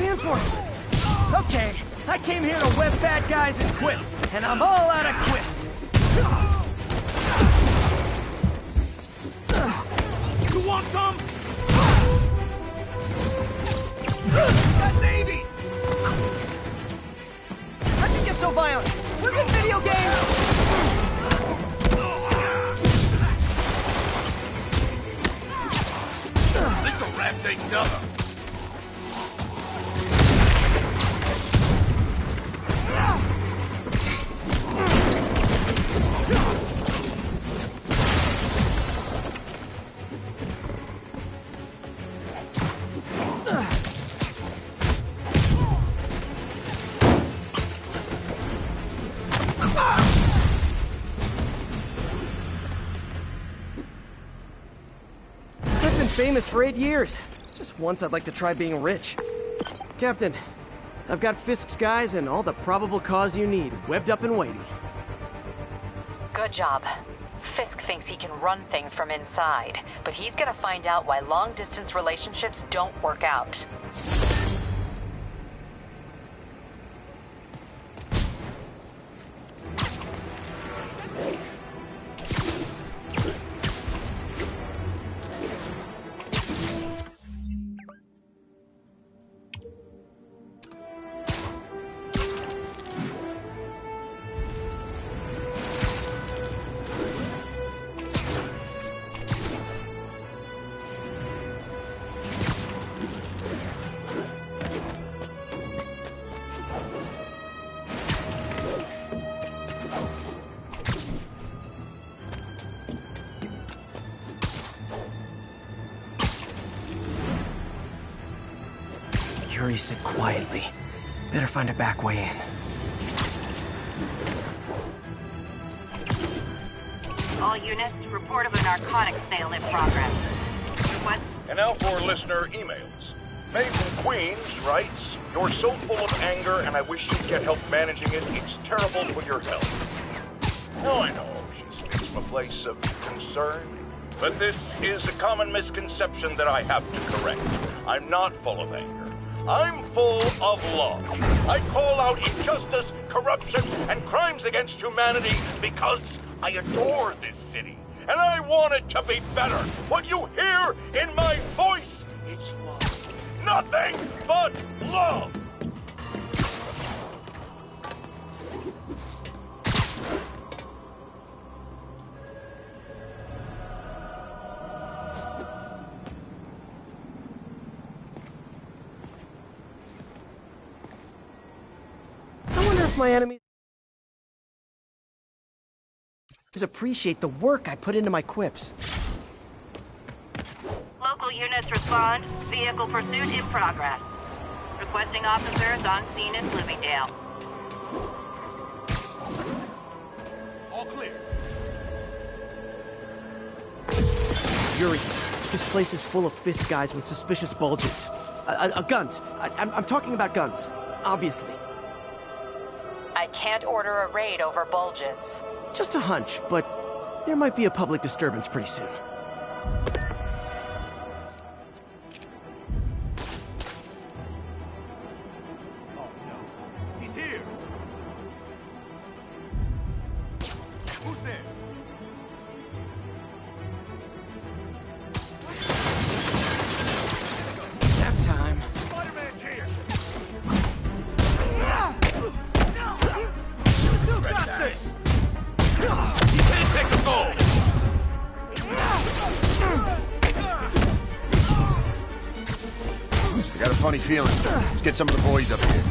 reinforcements. Okay, I came here to web bad guys and quit, and I'm all out of quit. You want some? That's Davey! How'd you get so violent? Was it video games? This'll wrap things up. I've been famous for 8 years. Just once I'd like to try being rich. Captain, I've got Fisk's guys and all the probable cause you need, webbed up and waiting. Good job. Fisk thinks he can run things from inside, but he's gonna find out why long-distance relationships don't work out. Yuri said quietly. Better find a back way in. All units, report of a narcotics sale in progress. Request. And now for listener emails. May from Queens writes, "You're so full of anger and I wish you'd get help managing it. It's terrible for your health." Now I know she's speaking from a place of concern, but this is a common misconception that I have to correct. I'm not full of anger. I'm full of love. I call out injustice, corruption, and crimes against humanity because I adore this city, and I want it to be better. What you hear in my voice, it's love. Nothing but love. I wonder if my enemies appreciate the work I put into my quips. Local units respond. Vehicle pursuit in progress. Requesting officers on scene in Bloomingdale. All clear. Yuri, this place is full of Fisk guys with suspicious bulges. Guns. I'm talking about guns, obviously. I can't order a raid over bulges. Just a hunch, but there might be a public disturbance pretty soon. Oh no. He's here. Who's there? Nap time. Spiderman's here. Got this. He can't take the goal. I got a funny feeling. Let's get some of the boys up here.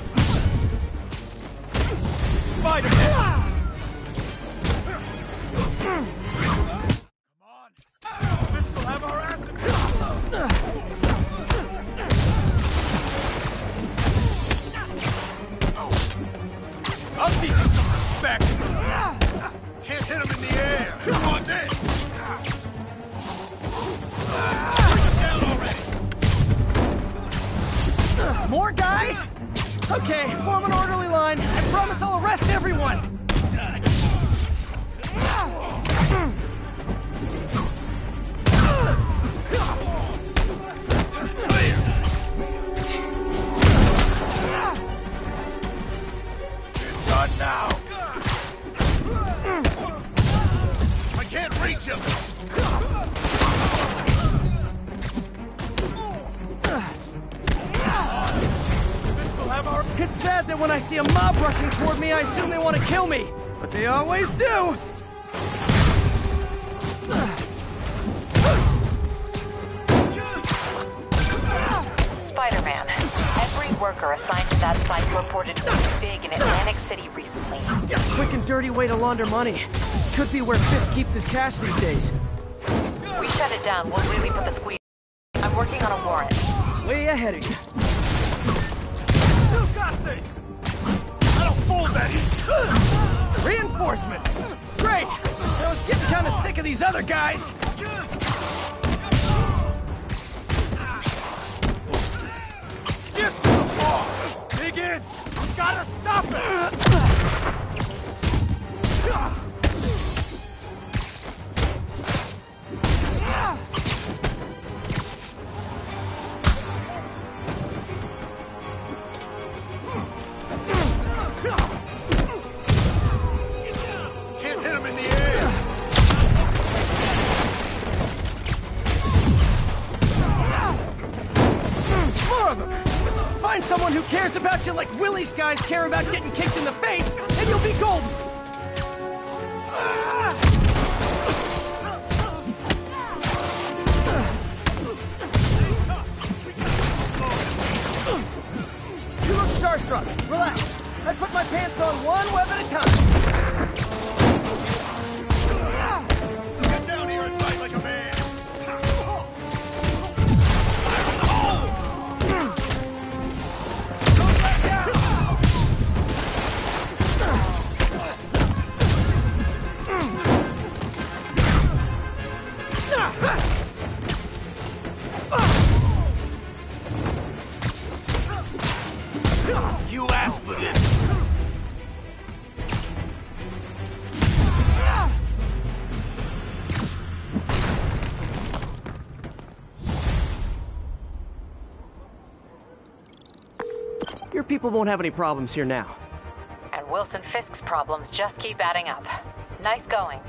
Spiderman. Come on. This will have our asses. I'll teach you some respect. Can't hit him in the air. You want this? Bring him down already. More guys? Okay, form an orderly line. I promise I'll arrest everyone. bad that when I see a mob rushing toward me, I assume they want to kill me. But they always do! Spider-Man, every worker assigned to that site reported something big in Atlantic City recently. Quick and dirty way to launder money. Could be where Fisk keeps his cash these days. We shut it down, we'll really put the squeeze. I'm working on a warrant. Way ahead of you. You got this! I don't fool that easy! Reinforcements! Great! I was getting kind of sick of these other guys. Skip to the ball! Dig in! You gotta stop it! Can't hit him in the air! More of them! Find someone who cares about you like Willie's guys care about getting kicked in the face, and you'll be golden! You look starstruck. Relax. I put my pants on one web at a time. Get down here and fight like a man! Don't back down! You asked for this! Your people won't have any problems here now. And Wilson Fisk's problems just keep adding up. Nice going.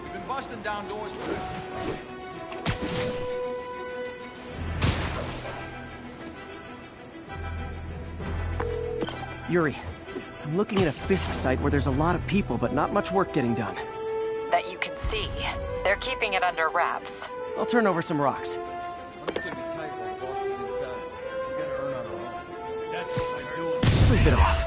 You've been busting down doors for us. Yuri, I'm looking at a Fisk site where there's a lot of people, but not much work getting done. That you can see. They're keeping it under wraps. I'll turn over some rocks. That's what they're doing. Sleep it off.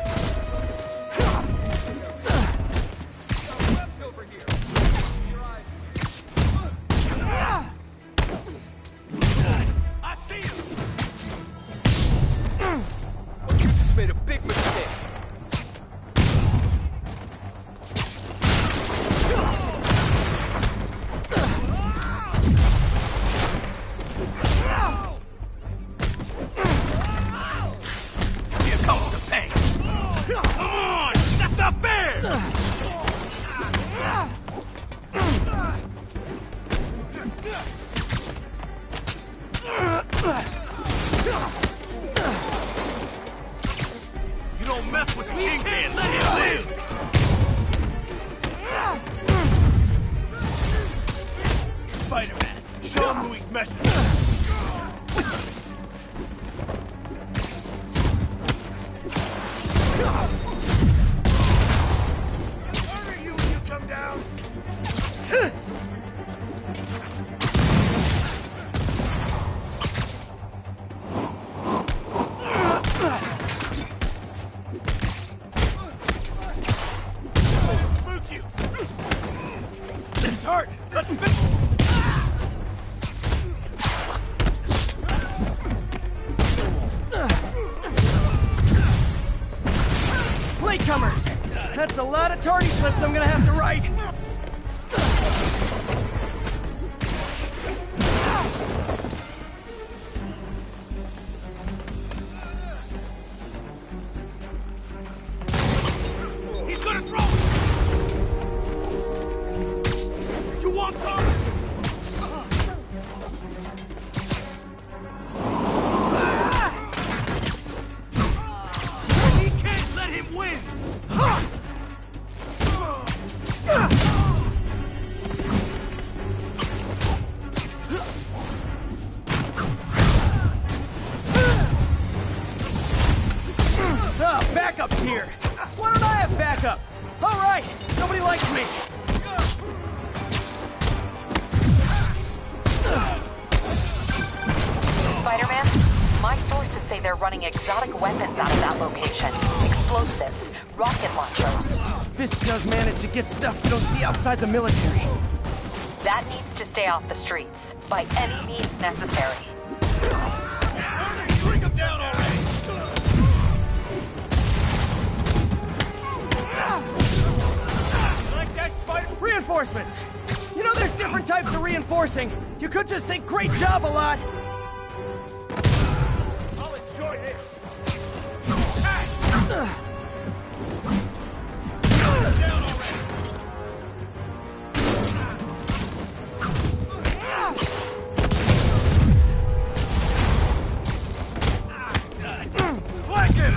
I see him! You just made a big mistake. Here comes the pain. Come on! That's not fair! You don't mess with the Kingpin, let him live! Spider-Man, show him who he's messing with. Where are you when you come down? Spook you! It's hard! Let's fix it! Latecomers! That's a lot of tardy slips I'm gonna have to write. He's gonna throw it! Backup's here! Why don't I have backup? Alright, nobody likes me! Spider-Man, my sources say they're running exotic weapons out of that location. Explosives, rocket launchers. Fisk does manage to get stuff you don't see outside the military. That needs to stay off the streets, by any means necessary. Bring him down already! Like that, Spider? Reinforcements! You know there's different types of reinforcing. You could just say great job a lot. I'll enjoy this. Down already! Flank him!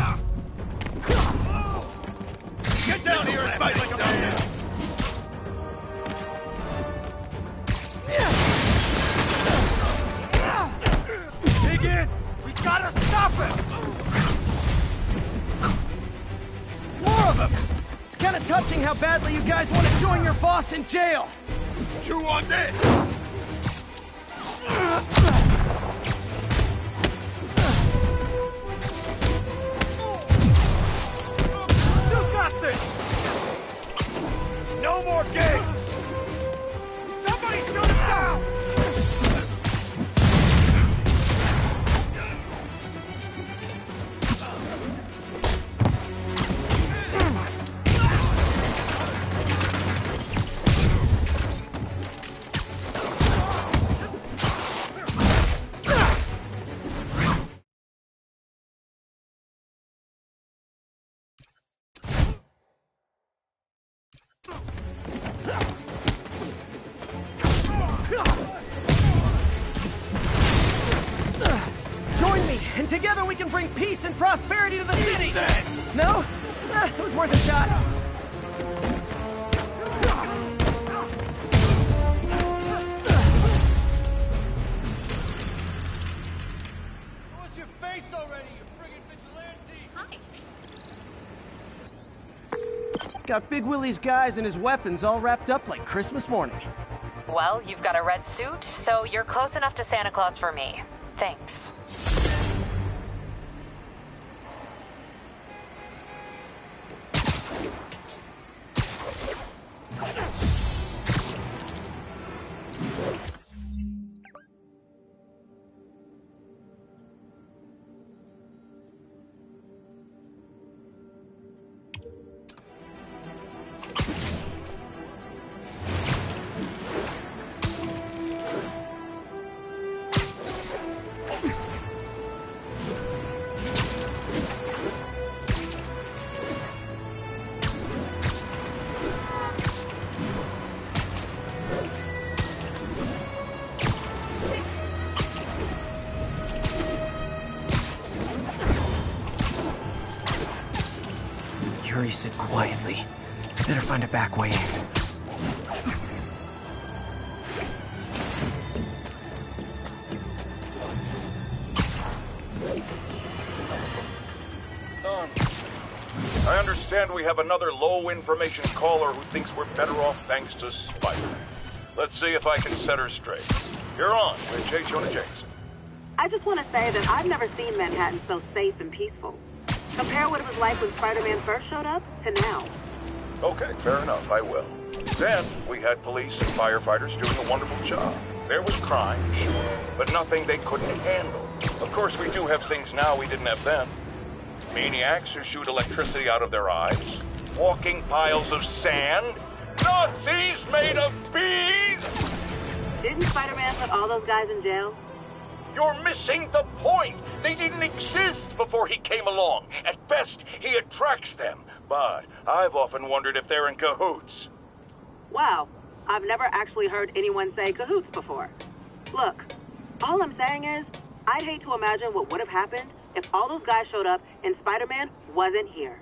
Get down here and fight like a man! Dig in! We gotta stop him! More of them! It's kind of touching how badly you guys want to join your boss in jail. Chew on this! You got this! No more games! Somebody shoot him down! Join me, and together we can bring peace and prosperity to the city! No? It was worth a shot. What's your face already, you friggin' vigilante? Hi. Got Big Willie's guys and his weapons all wrapped up like Christmas morning. Well, you've got a red suit, so you're close enough to Santa Claus for me. Thanks. Yuri said quietly. Better find a back way in. I understand we have another low-information caller who thinks we're better off thanks to Spiderman. Let's see if I can set her straight. You're on with J. Jonah Jameson. I just want to say that I've never seen Manhattan so safe and peaceful. Compare what it was like when Spider-Man first showed up to now. Okay, fair enough, I will. Then, we had police and firefighters doing a wonderful job. There was crime, sure, but nothing they couldn't handle. Of course, we do have things now we didn't have then. Maniacs who shoot electricity out of their eyes, walking piles of sand, Nazis made of bees! Didn't Spider-Man put all those guys in jail? You're missing the point! They didn't exist before he came along. At best, he attracts them. But I've often wondered if they're in cahoots. Wow, I've never actually heard anyone say cahoots before. Look, all I'm saying is, I'd hate to imagine what would have happened if all those guys showed up and Spider-Man wasn't here.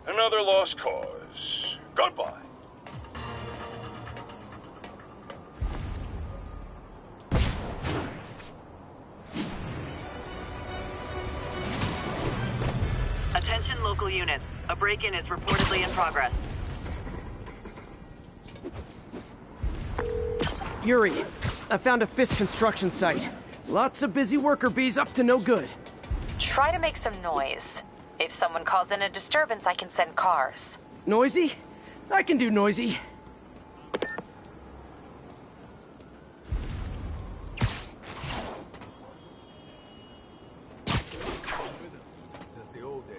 Another lost cause. Goodbye. Attention local units. A break-in is reportedly in progress. Yuri, I found a Fisk construction site. Lots of busy worker bees up to no good. Try to make some noise. If someone calls in a disturbance, I can send cars. Noisy? I can do noisy. Since the old days.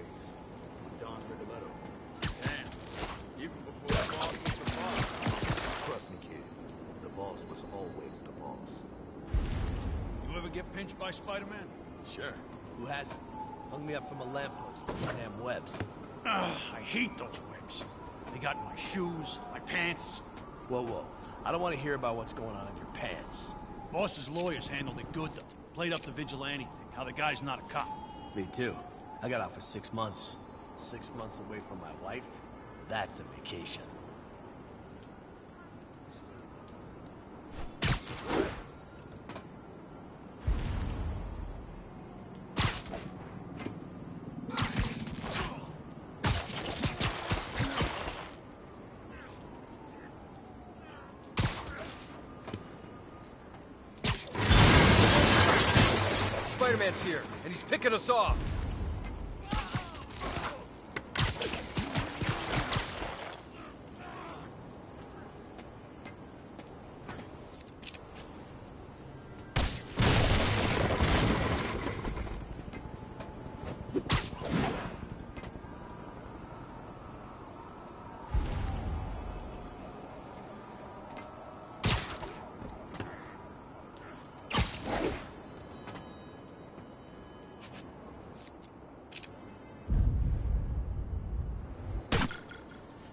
Don Rigoletto. Damn. Even before the boss was the boss. Trust me, kid. The boss was always the boss. You ever get pinched by Spider-Man? Sure. Who hasn't? Hung me up from a lamppost with damn webs. Ugh, I hate those webs. They got in my shoes, my pants. Whoa, whoa. I don't want to hear about what's going on in your pants. Boss's lawyers handled it good, though. Played up the vigilante thing, how the guy's not a cop. Me too. I got out for 6 months. 6 months away from my wife? That's a vacation. Spider-Man's here, and he's picking us off.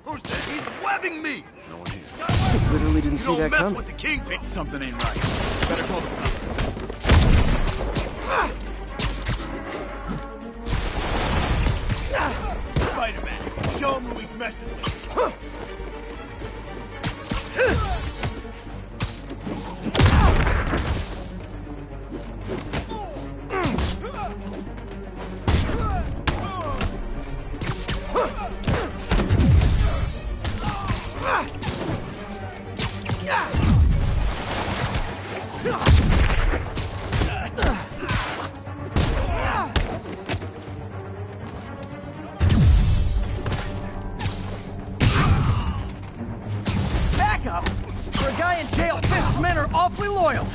Who's that? He's webbing me! No one here. Literally didn't You see don't that mess coming. with the Kingpin. Something ain't right. Better call the cops. Spider-Man, show him who he's messing with. Back up! For a guy in jail, Fisk's men are awfully loyal.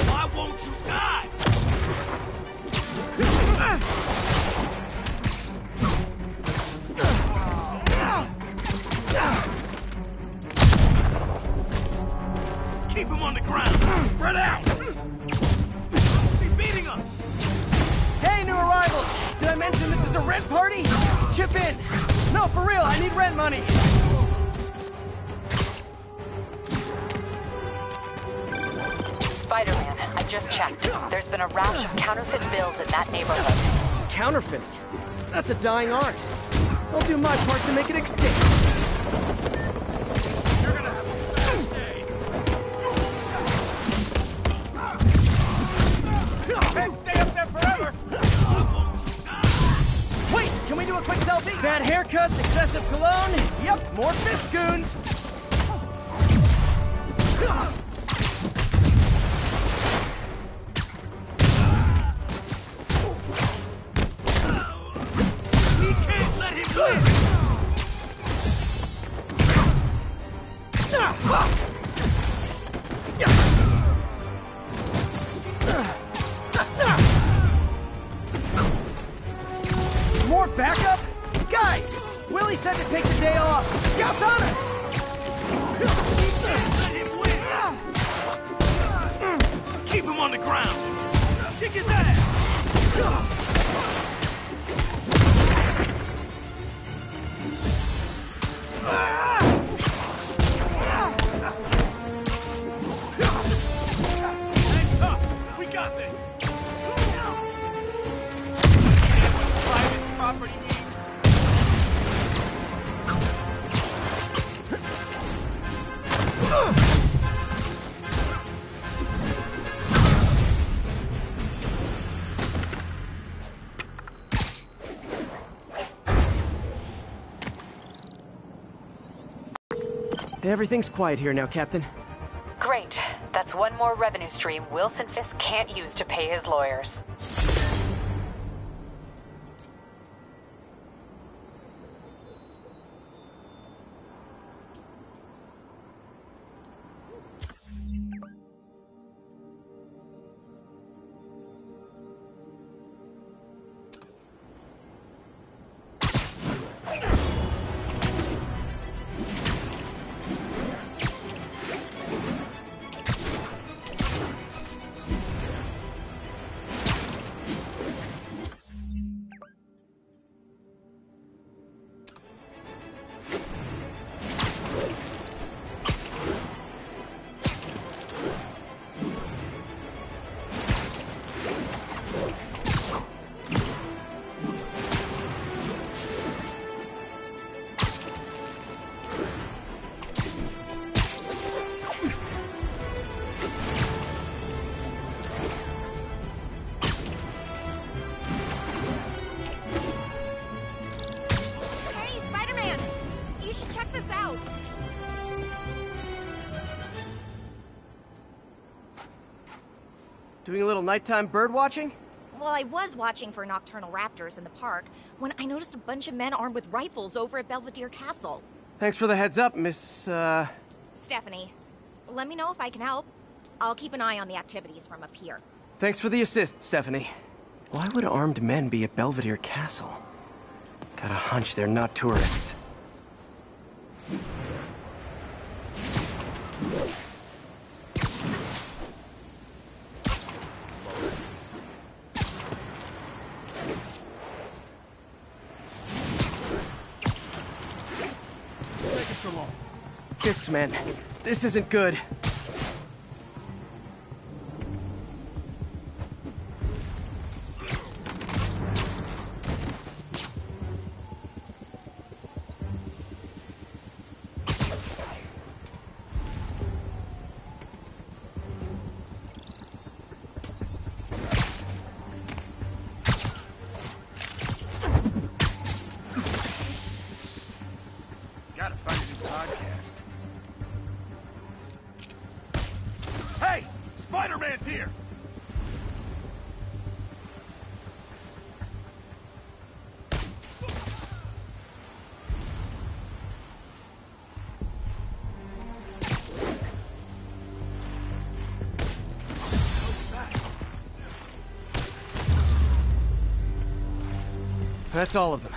Why won't you die? Keep him on the ground. Spread out. He's beating us. Hey, new arrivals! Did I mention this is a rent party? Chip in! No, for real, I need rent money! Spider-Man, I just checked. There's been a rash of counterfeit bills in that neighborhood. Counterfeiting? That's a dying art. I'll do my part to make it extinct. Stay up there forever. Wait, can we do a quick selfie? Bad haircuts, excessive cologne. Yep, more Fisk goons. We can't let him live. More backup? Guys, Willie said to take the day off. Scouts on it! Everything's quiet here now, Captain. Great. That's one more revenue stream Wilson Fisk can't use to pay his lawyers. Hey, Spiderman! You should check this out. Doing a little nighttime bird watching? Well, I was watching for nocturnal raptors in the park when I noticed a bunch of men armed with rifles over at Belvedere Castle. Thanks for the heads up, Miss, Stephanie, let me know if I can help. I'll keep an eye on the activities from up here. Thanks for the assist, Stephanie. Why would armed men be at Belvedere Castle? Got a hunch they're not tourists. Fisk's men. This isn't good. Gotta find a new podcast. Hey! Spider-Man's here! That's all of them.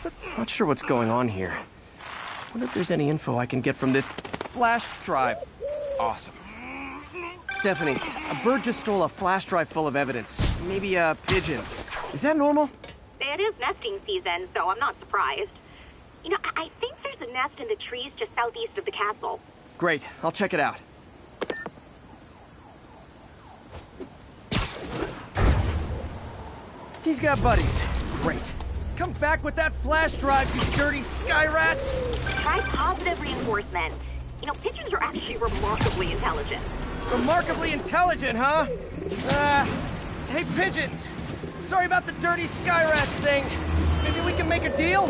But not sure what's going on here. Wonder if there's any info I can get from this flash drive. Awesome. Stephanie, a bird just stole a flash drive full of evidence. Maybe a pigeon. Is that normal? It is nesting season, so I'm not surprised. You know, I think there's a nest in the trees just southeast of the castle. Great, I'll check it out. He's got buddies. Great. Come back with that flash drive, you dirty sky rats! Try positive reinforcement. You know, pigeons are actually remarkably intelligent. Remarkably intelligent, huh? Hey, pigeons! Sorry about the dirty sky rats thing. Maybe we can make a deal?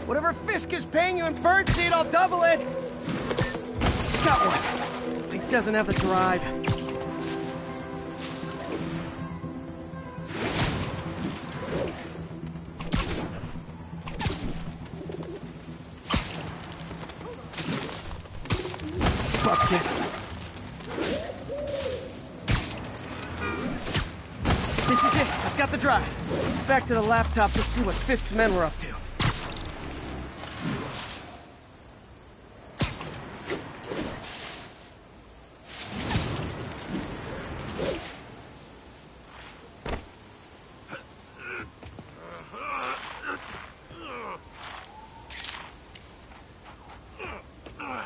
Whatever Fisk is paying you in birdseed, I'll double it! Got one. He doesn't have the drive. Fuck this. This is it. I've got the drive. Back to the laptop to see what Fisk's men were up to.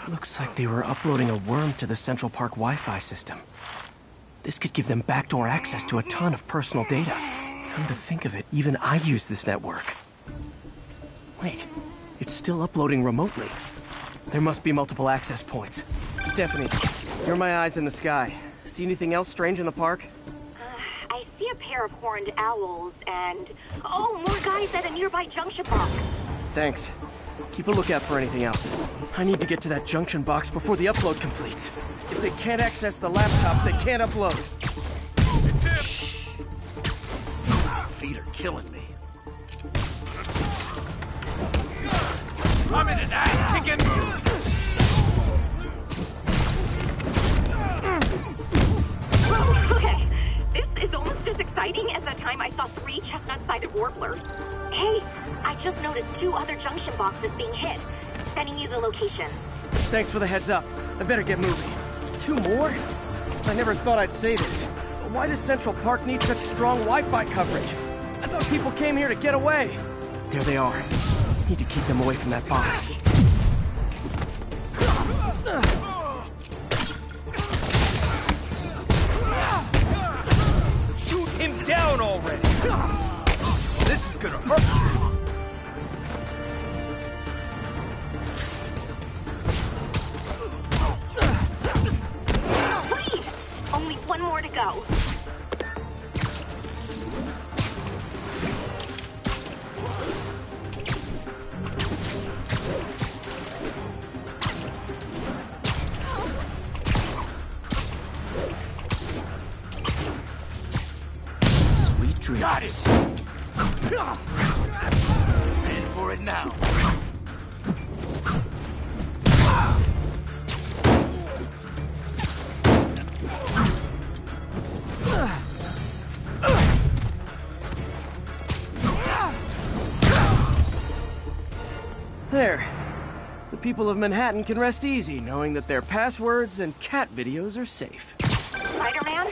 Looks like they were uploading a worm to the Central Park Wi-Fi system. This could give them backdoor access to a ton of personal data. Come to think of it, even I use this network. Wait, it's still uploading remotely. There must be multiple access points. Stephanie, you're my eyes in the sky. See anything else strange in the park? I see a pair of horned owls and... oh, more guys at a nearby junction box. Thanks. Keep a lookout for anything else. I need to get to that junction box before the upload completes. If they can't access the laptops, they can't upload. Shh. My feet are killing me. I'm in an ass-kicking mood. Okay, this is almost as exciting as that time I saw 3 chestnut-sided warblers. Hey, I just noticed 2 other junction boxes being hit. Sending you the location. Thanks for the heads up. I better get moving. 2 more? I never thought I'd say this. But why does Central Park need such strong Wi-Fi coverage? I thought people came here to get away. There they are. Need to keep them away from that box. Shoot him down already. This is gonna hurt. Wait! Only 1 more to go. Sweet dreams. Got it. In for it now. There. The people of Manhattan can rest easy knowing that their passwords and cat videos are safe. Spider-Man?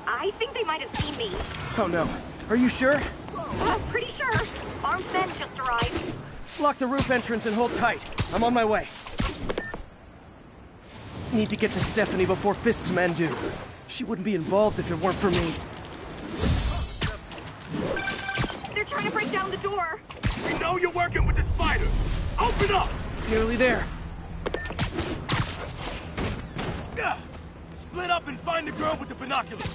I think they might have seen me. Oh no. Are you sure? Pretty sure. Armed men just arrived. Lock the roof entrance and hold tight. I'm on my way. Need to get to Stephanie before Fisk's men do. She wouldn't be involved if it weren't for me. They're trying to break down the door. We know you're working with the spider. Open up! Nearly there. Split up and find the girl with the binoculars.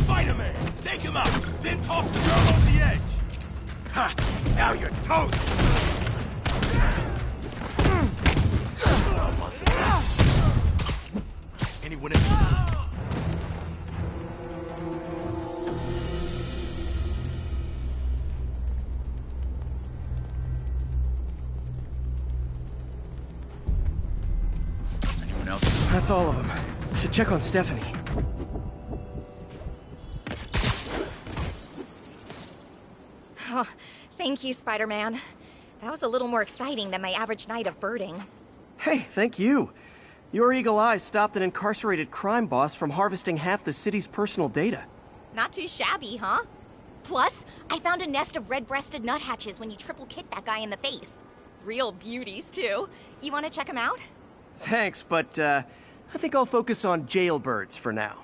Spider-Man, take him out, then toss the girl over the edge. Ha! Now you're toast! Anyone else? Anyone else? That's all of them. Should check on Stephanie. Oh, thank you, Spider-Man. That was a little more exciting than my average night of birding. Hey, thank you. Your eagle eyes stopped an incarcerated crime boss from harvesting half the city's personal data. Not too shabby, huh? Plus, I found a nest of red-breasted nuthatches when you triple kicked that guy in the face. Real beauties, too. You want to check them out? Thanks, but I think I'll focus on jailbirds for now.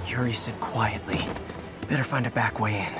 Yuri said quietly. Better find a back way in.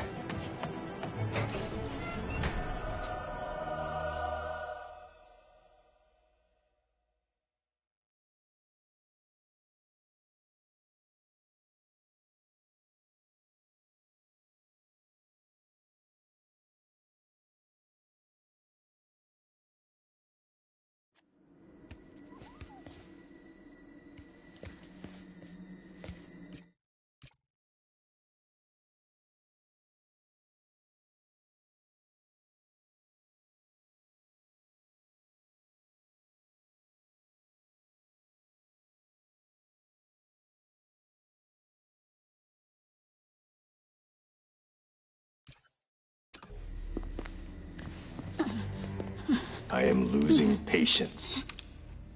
I am losing patience.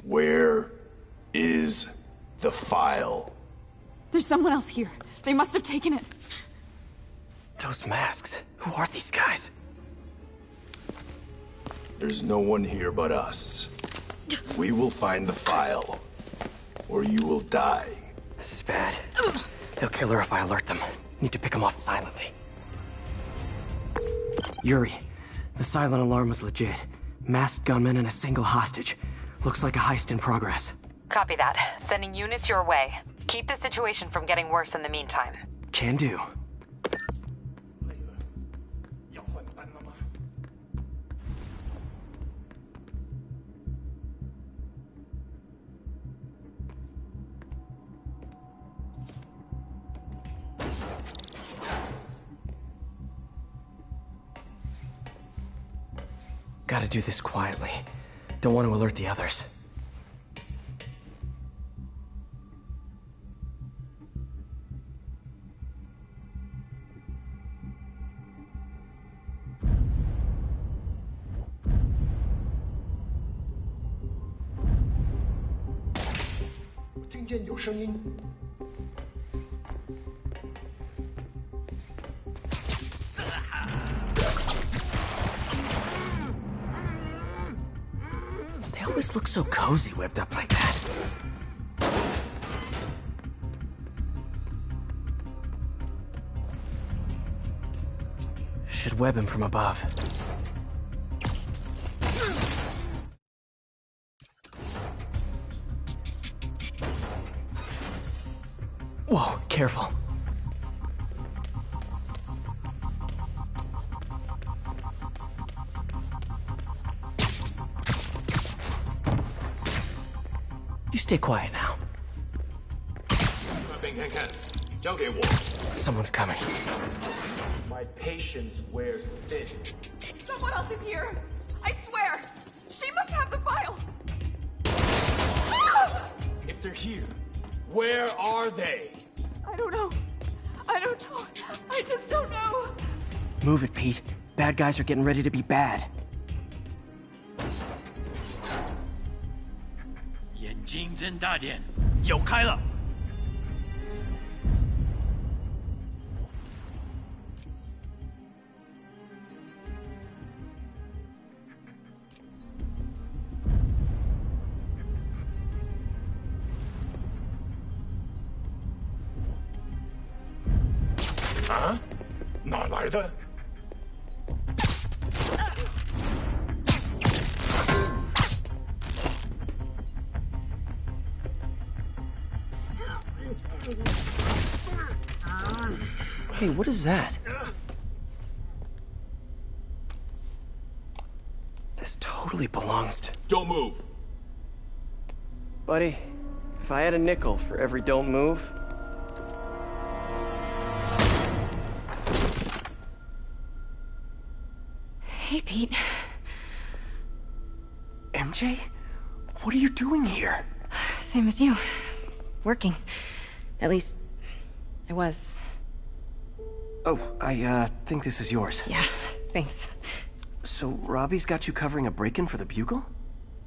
Where is the file? There's someone else here. They must have taken it. Those masks. Who are these guys? There's no one here but us. We will find the file, or you will die. This is bad. They'll kill her if I alert them. Need to pick them off silently. Yuri, the silent alarm was legit. Masked gunmen and a single hostage. Looks like a heist in progress. Copy that. Sending units your way. Keep the situation from getting worse in the meantime. Can do. Gotta do this quietly. Don't want to alert the others. They always look so cozy whipped up like that. Should web him from above. Whoa, careful. You stay quiet now. Someone's coming. My patience wears thin. Someone else is here. I swear. She must have the file. If they're here, where are they? I don't know. I don't know. I just don't know. Move it, Pete. Bad guys are getting ready to be bad. 眼睛睁大点，有开了。啊？哪来的？ Hey, what is that? This totally belongs to... Don't move. Buddy, if I had a nickel for every don't move... Hey, Pete. MJ? What are you doing here? Same as you. Working. At least, I was. Oh, I think this is yours. Yeah, thanks. So, Robbie's got you covering a break-in for the Bugle?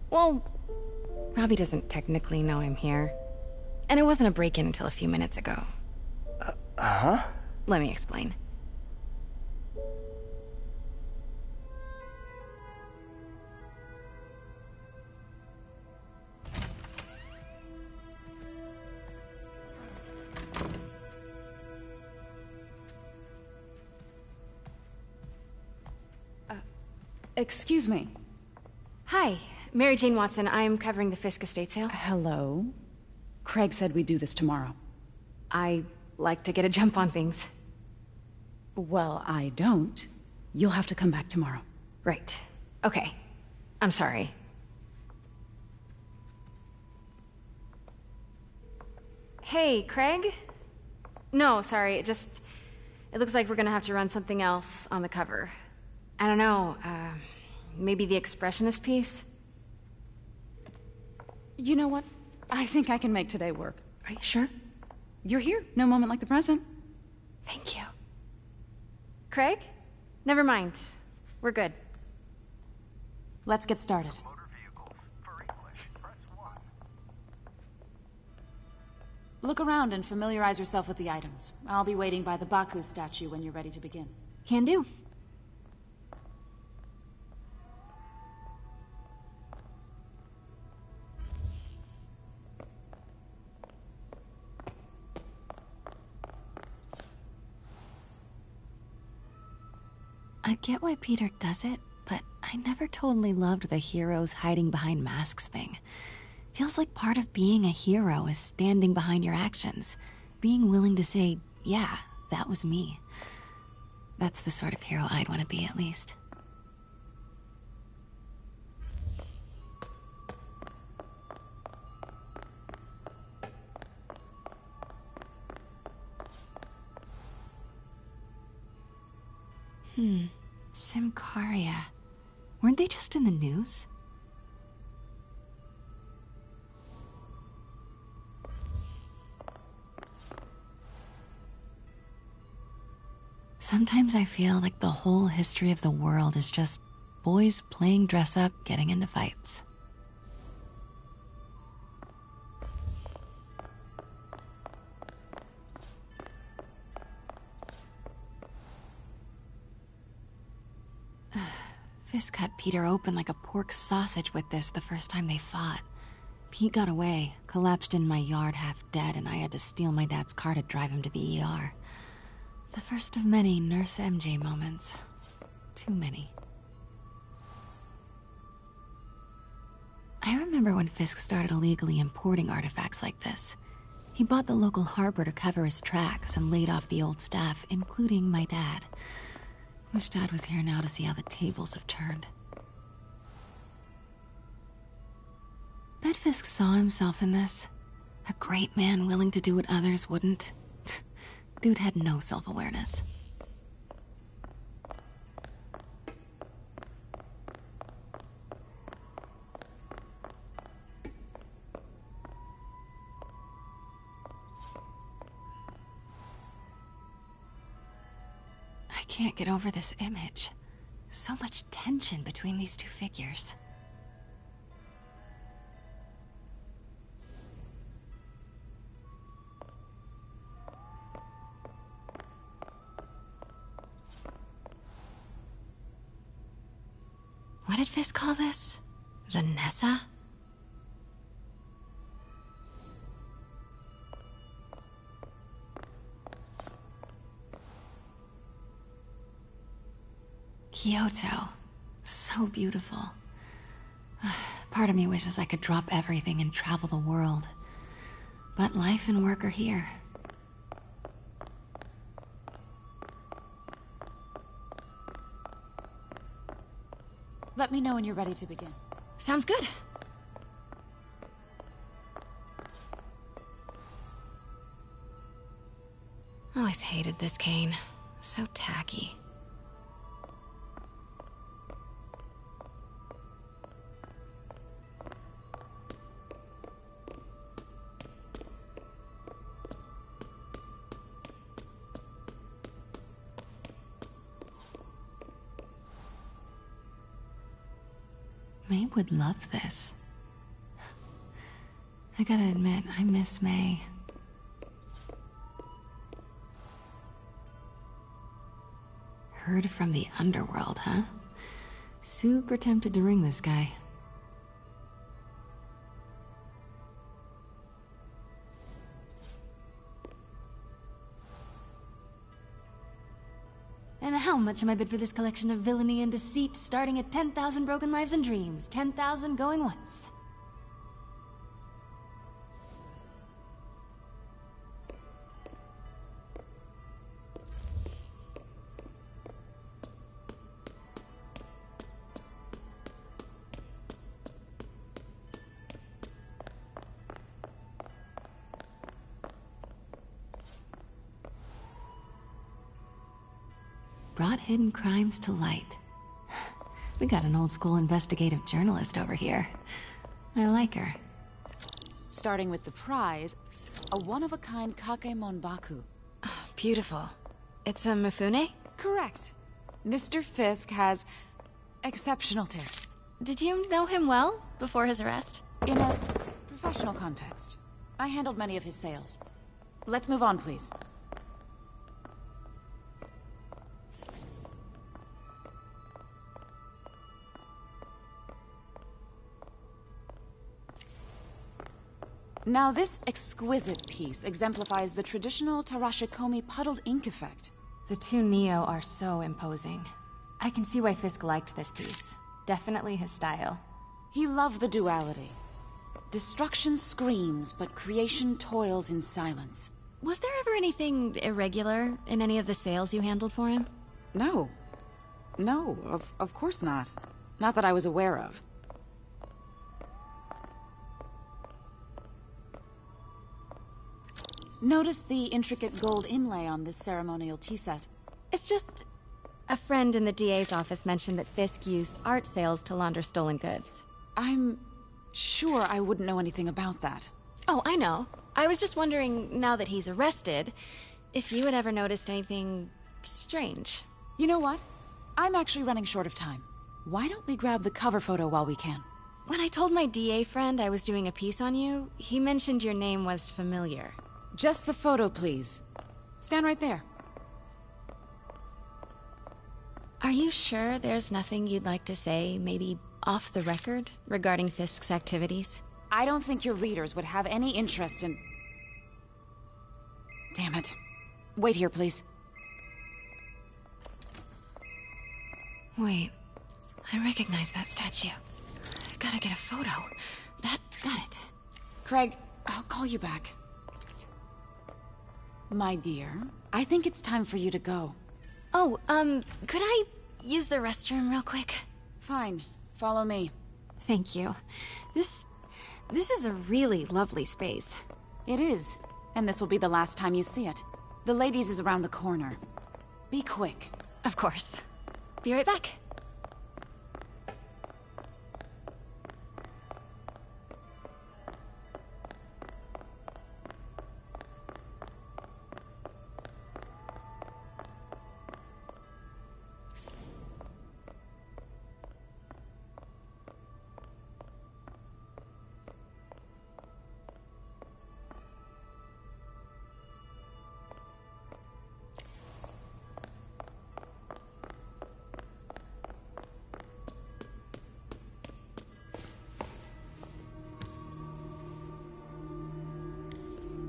Well, Robbie doesn't technically know I'm here. And it wasn't a break-in until a few minutes ago. Uh-huh? Let me explain. Excuse me. Hi, Mary Jane Watson. I'm covering the Fisk estate sale. Hello. Craig said we'd do this tomorrow. I like to get a jump on things. Well, I don't. You'll have to come back tomorrow. Right. Okay. I'm sorry. Hey, Craig? No, sorry. It looks like we're gonna have to run something else on the cover. I don't know, maybe the expressionist piece? You know what? I think I can make today work. Are you sure? You're here. No moment like the present. Thank you. Craig? Never mind. We're good. Let's get started. Look around and familiarize yourself with the items. I'll be waiting by the Baku statue when you're ready to begin. Can do. I get why Peter does it, but I never totally loved the heroes hiding behind masks thing. Feels like part of being a hero is standing behind your actions. Being willing to say, yeah, that was me. That's the sort of hero I'd want to be, at least. Simcaria. Weren't they just in the news? Sometimes I feel like the whole history of the world is just boys playing dress up, getting into fights. Fisk cut Peter open like a pork sausage with this the first time they fought. Pete got away, collapsed in my yard half dead, and I had to steal my dad's car to drive him to the ER. The first of many Nurse MJ moments. Too many. I remember when Fisk started illegally importing artifacts like this. He bought the local harbor to cover his tracks and laid off the old staff, including my dad. Wish Dad was here now to see how the tables have turned. Bet Fisk saw himself in this. A great man willing to do what others wouldn't. Dude had no self-awareness. I can't get over this image. So much tension between these two figures. What did Fisk call this? Vanessa? Kyoto. So beautiful. Part of me wishes I could drop everything and travel the world. But life and work are here. Let me know when you're ready to begin. Sounds good. Always hated this cane. So tacky. May would love this. I gotta admit, I miss May. Heard from the underworld, huh? Super tempted to ring this guy. And how much am I bid for this collection of villainy and deceit, starting at 10,000 broken lives and dreams, 10,000 going once? Brought hidden crimes to light. We got an old school investigative journalist over here. I like her. Starting with the prize, a one-of-a-kind Kakemon Baku. Beautiful. It's a Mifune? Correct. Mr. Fisk has exceptional taste. Did you know him well before his arrest? In a professional context. I handled many of his sales. Let's move on, please. Now, this exquisite piece exemplifies the traditional Tarashikomi puddled ink effect. The two Neo are so imposing. I can see why Fisk liked this piece. Definitely his style. He loved the duality. Destruction screams, but creation toils in silence. Was there ever anything irregular in any of the sales you handled for him? No. No, of course not. Not that I was aware of. Notice the intricate gold inlay on this ceremonial tea set. It's just... a friend in the DA's office mentioned that Fisk used art sales to launder stolen goods. I'm sure I wouldn't know anything about that. Oh, I know. I was just wondering, now that he's arrested, if you had ever noticed anything strange. You know what? I'm actually running short of time. Why don't we grab the cover photo while we can? When I told my DA friend I was doing a piece on you, he mentioned your name was familiar. Just the photo, please. Stand right there. Are you sure there's nothing you'd like to say, maybe off the record, regarding Fisk's activities? I don't think your readers would have any interest in... Damn it. Wait here, please. Wait. I recognize that statue. I gotta get a photo. Got it. Craig, I'll call you back. My dear, I think it's time for you to go. Oh, could I use the restroom real quick? Fine. Follow me. Thank you. This is a really lovely space. It is. And this will be the last time you see it. The ladies is around the corner. Be quick. Of course. Be right back.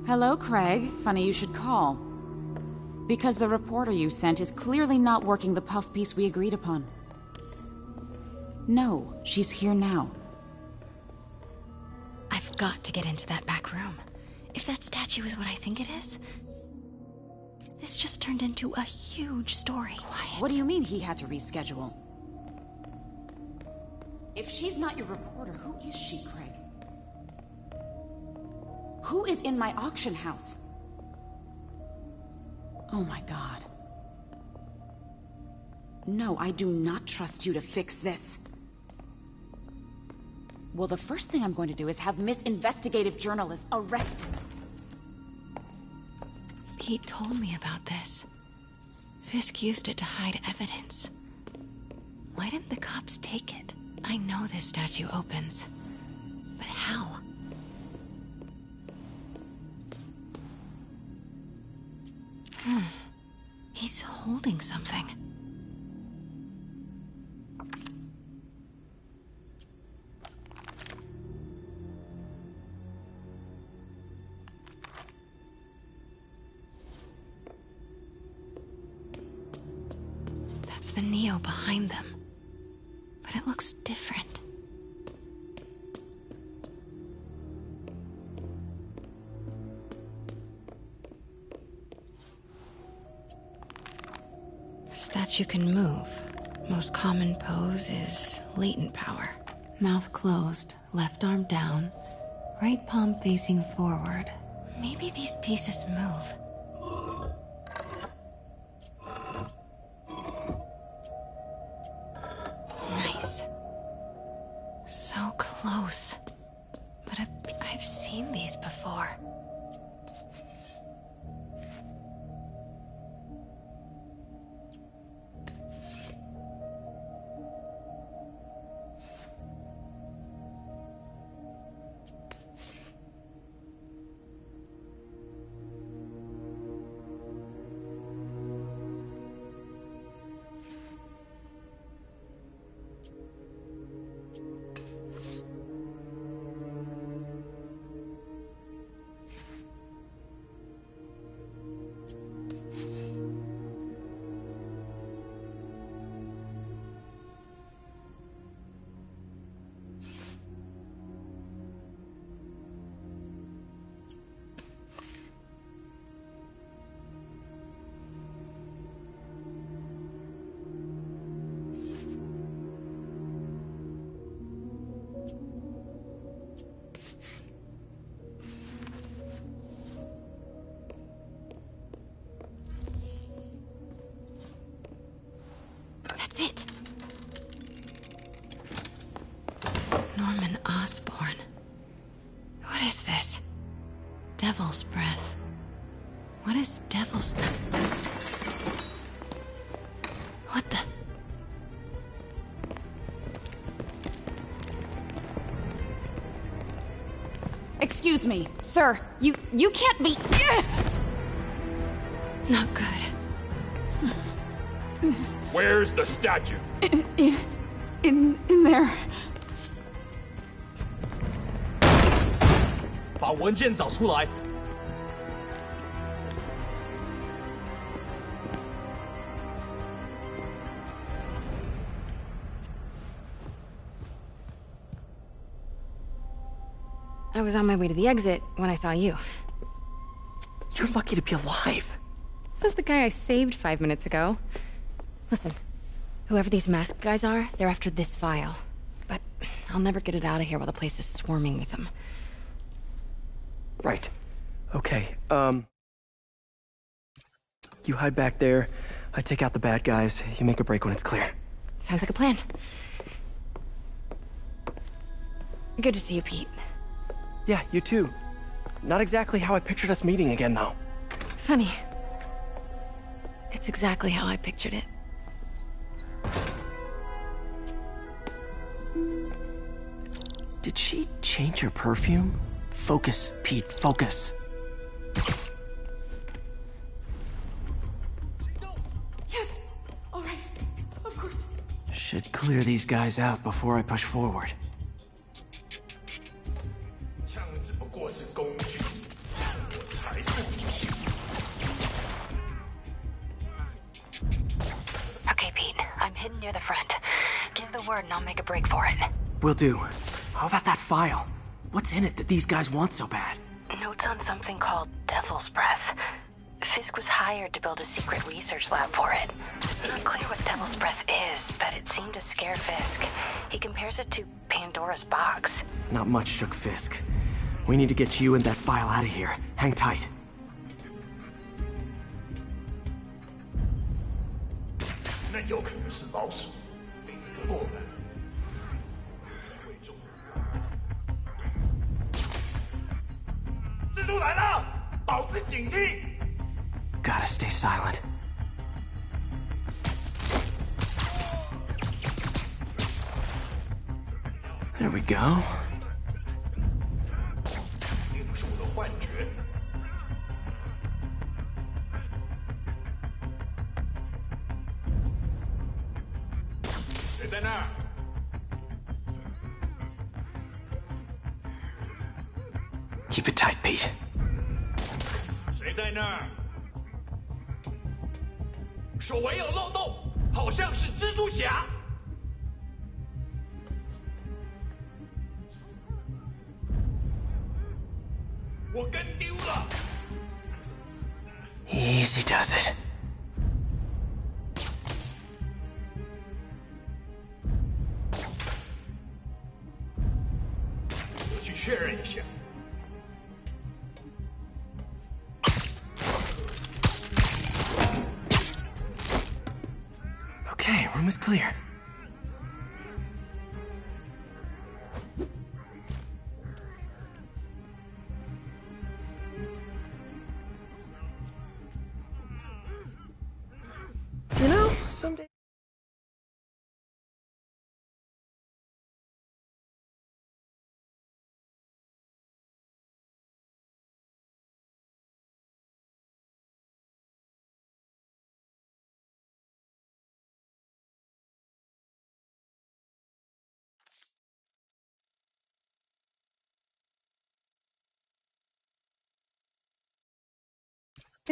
Hello, Craig. Funny you should call. Because the reporter you sent is clearly not working the puff piece we agreed upon. No, she's here now. I've got to get into that back room. If that statue is what I think it is... This just turned into a huge story. Quiet. What do you mean he had to reschedule? If she's not your reporter, who is she, Craig? Who is in my auction house? Oh my god. No, I do not trust you to fix this. Well, the first thing I'm going to do is have Miss Investigative Journalist arrested. Pete told me about this. Fisk used it to hide evidence. Why didn't the cops take it? I know this statue opens. But how? He's holding something. That's the Neo behind them. But it looks different. Statue can move. Most common pose is latent power. Mouth closed, left arm down, right palm facing forward. Maybe these pieces move. Nice. So close. But I've seen these before. Devil's breath. What is devil's... What the... Excuse me, sir. You can't be... Not good. Where's the statue? In there. 把文件找出来。I was on my way to the exit when I saw you. You're lucky to be alive. Says the guy I saved 5 minutes ago. Listen, whoever these masked guys are, they're after this file. But I'll never get it out of here while the place is swarming with them. Right. Okay, you hide back there, I take out the bad guys, you make a break when it's clear. Sounds like a plan. Good to see you, Pete. Yeah, you too. Not exactly how I pictured us meeting again, though. Funny. It's exactly how I pictured it. Did she change her perfume? Focus, Pete, focus. Yes! Alright. Of course. Should clear these guys out before I push forward. 枪只不过是工具，我才是主心。 Okay, Pete. I'm hidden near the front. Give the word and I'll make a break for it. Will do. How about that file? What's in it that these guys want so bad? Notes on something called Devil's Breath. Fisk was hired to build a secret research lab for it. Not clear what Devil's Breath is, but it seemed to scare Fisk. He compares it to Pandora's box. Not much shook Fisk. We need to get you and that file out of here. Hang tight. 那有可能是老鼠，被惹过的。蜘蛛来了，保持警惕。 Gotta stay silent. There we go. 并不是我的幻觉。谁在那儿？ Keep it tight, Pete. 谁在那儿？手围有漏洞，好像是蜘蛛侠。我跟丢了。 Easy does it. 我去确认一下。 Okay, room is clear. You know, someday...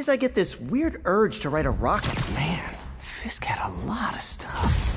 I get this weird urge to write a rocket. Man, Fisk had a lot of stuff.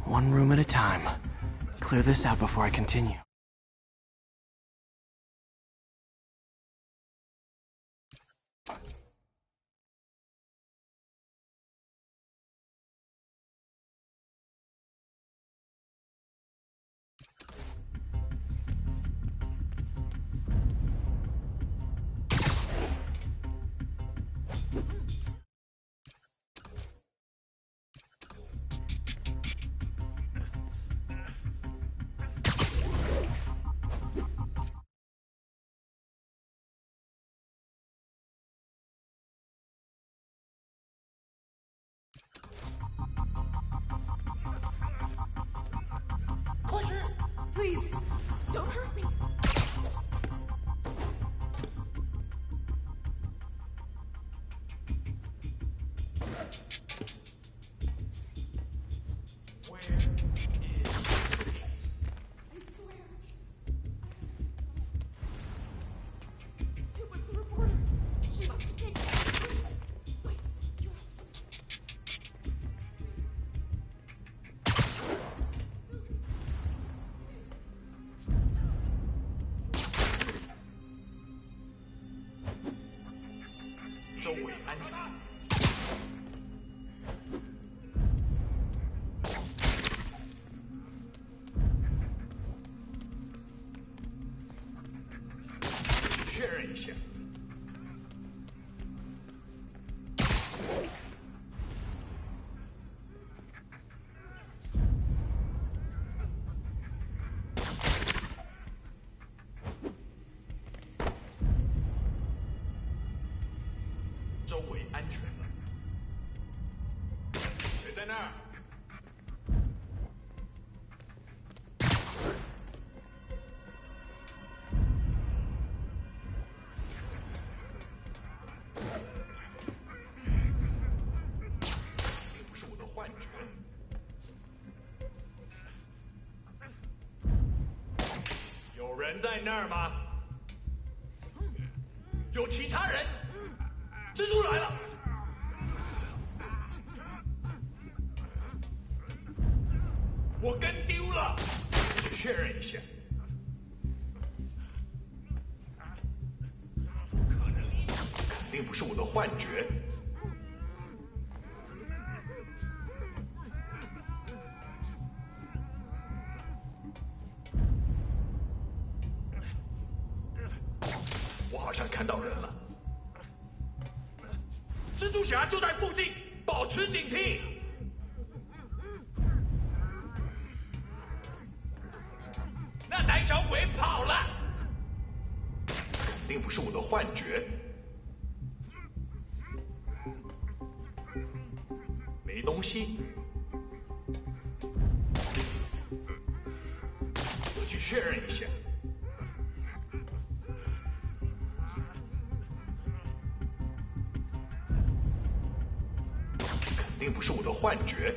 One room at a time. Clear this out before I continue. Please, don't hurt me. Where is it? I swear. It was the reporter. She must have taken it. Please, you周围安全。确认一下。周围安全了。谁在那儿？并不是我的幻觉。有人在那儿吗？有其他人？蜘蛛来了！我跟丢了，确认一下。不可能，肯定不是我的幻觉。我好像看到人了。蜘蛛侠就在附近，保持警惕。那胆小鬼跑了，肯定不是我的幻觉。没东西，我去确认一下。肯定不是我的幻觉。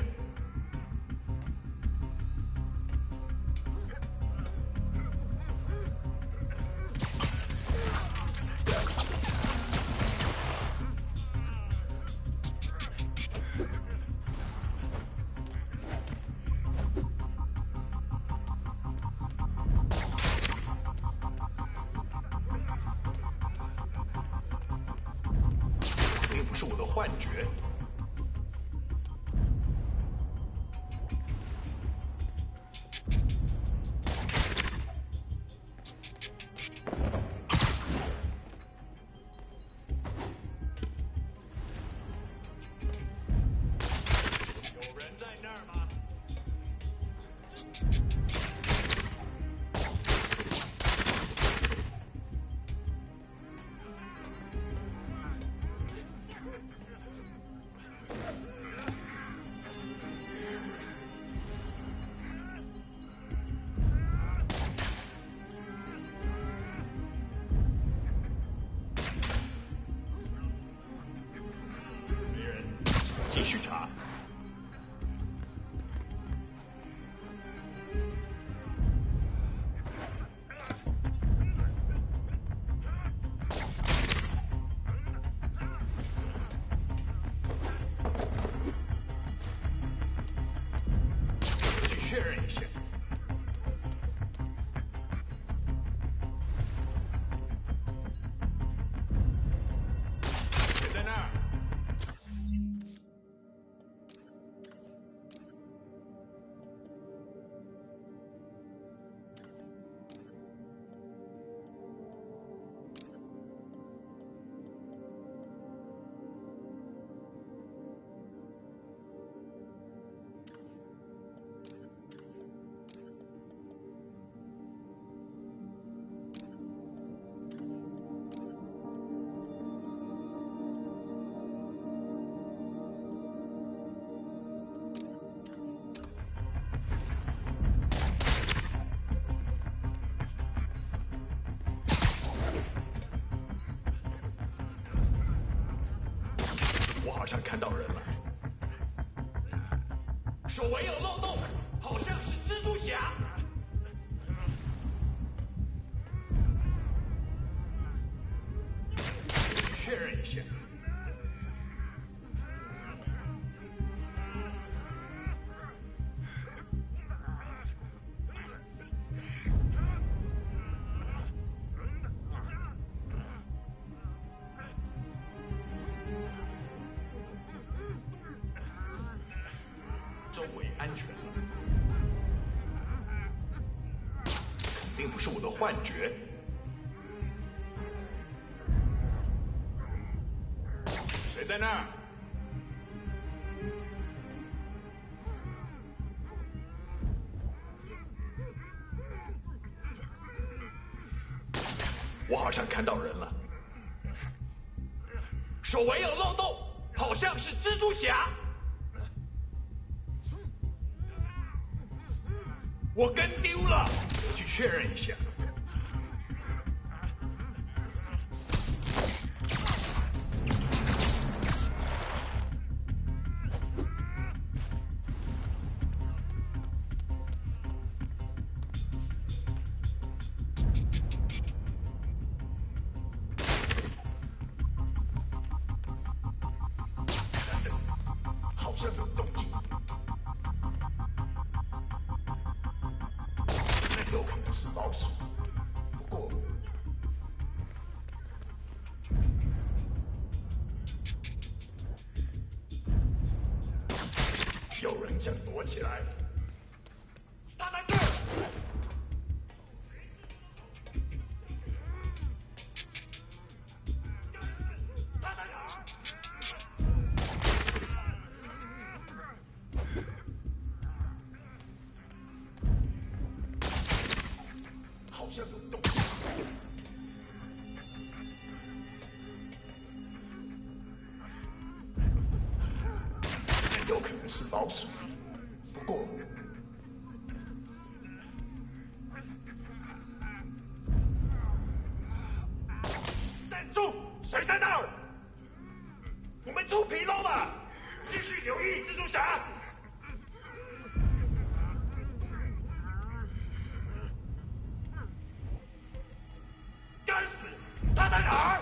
肯定不是我的幻觉。继续查。确认一下。谁在那儿？我好像看到人了。手围有漏洞，好像是蜘蛛侠。确认一下。周围安全，肯定不是我的幻觉。谁在那儿？我好像看到人了。手围有漏洞，好像是蜘蛛侠。我跟丢了，我去确认一下。好像有动静。那有可能是老鼠，不过有人想躲起来。他在这儿。他在哪儿？好像有动静。那有可能是老鼠，不过站住！谁在那儿？我们出纰漏了，继续留意蜘蛛侠。该死，他在哪儿？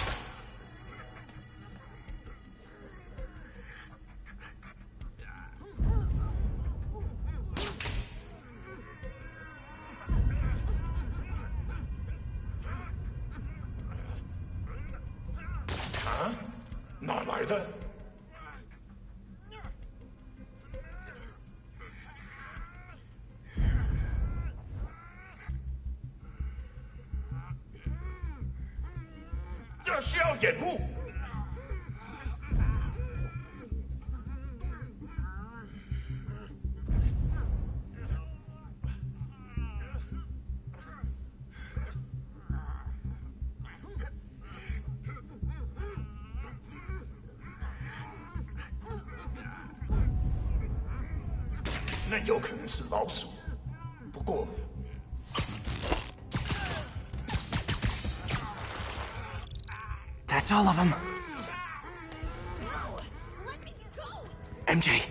啊，哪来的？这需要掩护。那有可能是老鼠，不过That's all of them. MJ.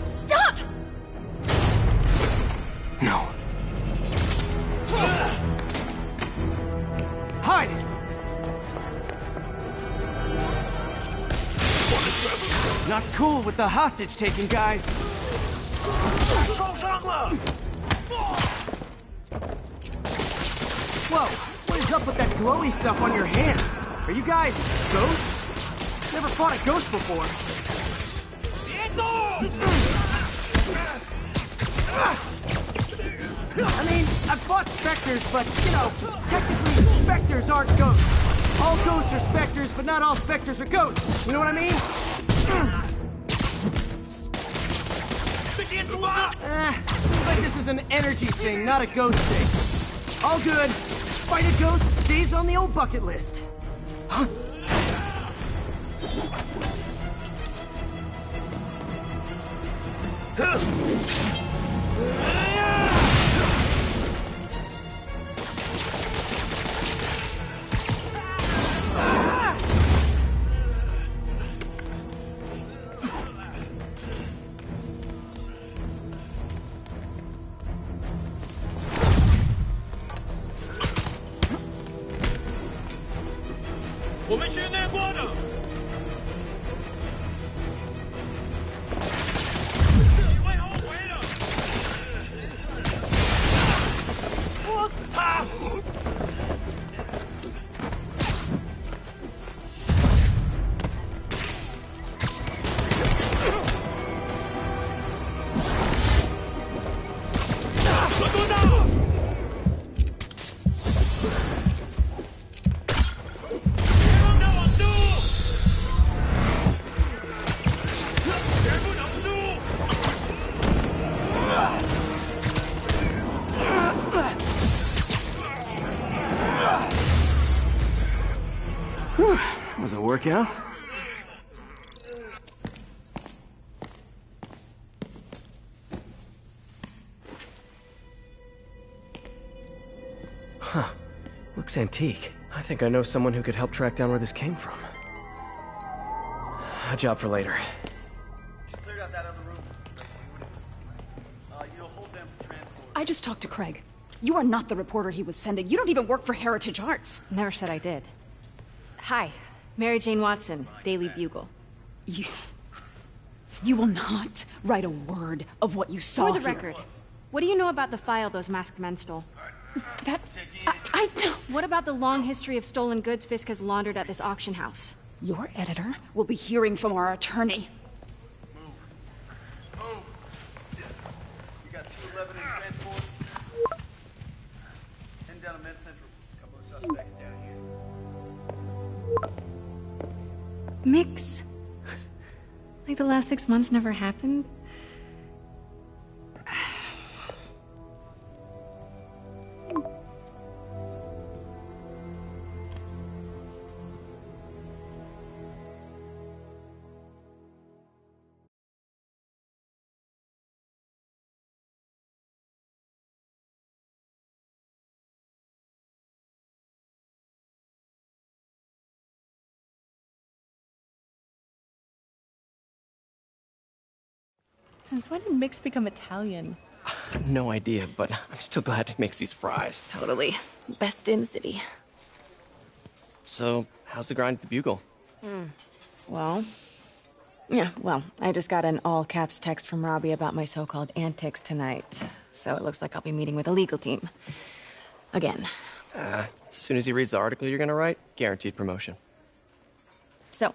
Stop! No. Hide! Not cool with the hostage taking, guys. Whoa, what is up with that glowy stuff on your hands? Are you guys ghosts? Never fought a ghost before. I mean, I've fought specters, but, you know, technically specters aren't ghosts. All ghosts are specters, but not all specters are ghosts. You know what I mean? Seems like this is an energy thing, not a ghost thing. All good. Fight a ghost stays on the old bucket list. Huh? Was it a workout? Huh. Looks antique. I think I know someone who could help track down where this came from. A job for later. I just talked to Craig. You are not the reporter he was sending. You don't even work for Heritage Arts. Never said I did. Hi, Mary Jane Watson, Daily Bugle. You will not write a word of what you saw For the here. record, what do you know about the file those masked men stole? I don't... What about the long history of stolen goods Fisk has laundered at this auction house? Your editor will be hearing from our attorney. We got 211 in transport. 10 down to Med Central. A couple of suspects down here. Mix? Like the last 6 months never happened? Since when did Mix become Italian? No idea, but I'm still glad he makes these fries. Totally. Best in the city. So, how's the grind at the Bugle? Well, I just got an all-caps text from Robbie about my so-called antics tonight. So it looks like I'll be meeting with the legal team. Again. As soon as he reads the article you're gonna write, guaranteed promotion. So,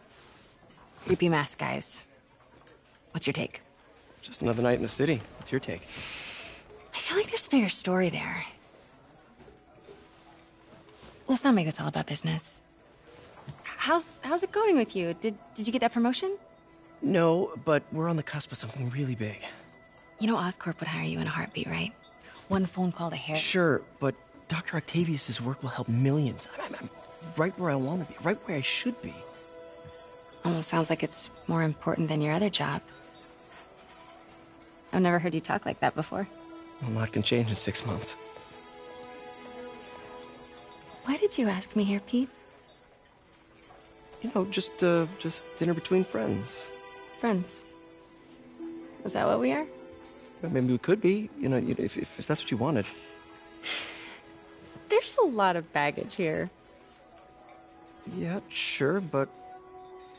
creepy mask guys. What's your take? Just another night in the city. What's your take? I feel like there's a bigger story there. Let's not make this all about business. How's it going with you? Did you get that promotion? No, but we're on the cusp of something really big. You know Oscorp would hire you in a heartbeat, right? One phone call to Harry. Sure, but Dr. Octavius's work will help millions. I'm right where I want to be, right where I should be. Almost sounds like it's more important than your other job. I've never heard you talk like that before. A lot can change in 6 months. Why did you ask me here, Pete? You know, just dinner between friends. Friends. Is that what we are? Maybe we could be, you know, if that's what you wanted. There's a lot of baggage here. Yeah, sure, but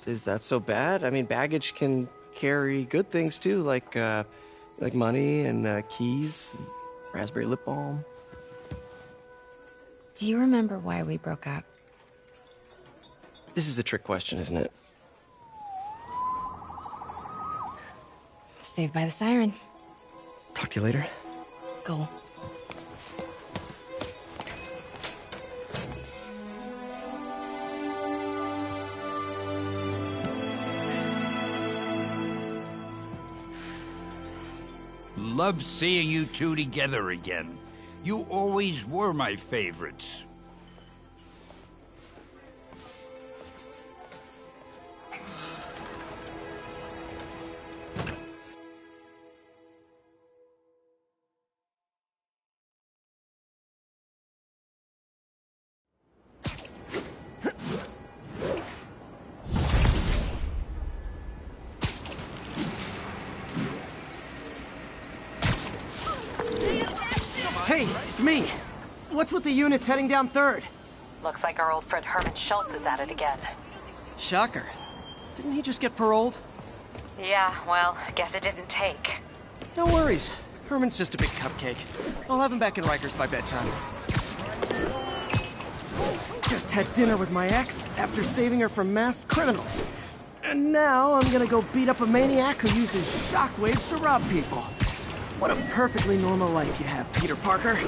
Is that so bad? I mean, baggage can carry good things too, like money and keys, and raspberry lip balm. Do you remember why we broke up? This is a trick question, isn't it? Saved by the siren. Talk to you later. Go. Love seeing you two together again. You always were my favorites. Hey, it's me. What's with the units heading down 3rd? Looks like our old friend Herman Schultz is at it again. Shocker. Didn't he just get paroled? Yeah, well, I guess it didn't take. No worries. Herman's just a big cupcake. I'll have him back in Rikers by bedtime. Just had dinner with my ex after saving her from masked criminals. And now I'm gonna go beat up a maniac who uses shockwaves to rob people. What a perfectly normal life you have, Peter Parker.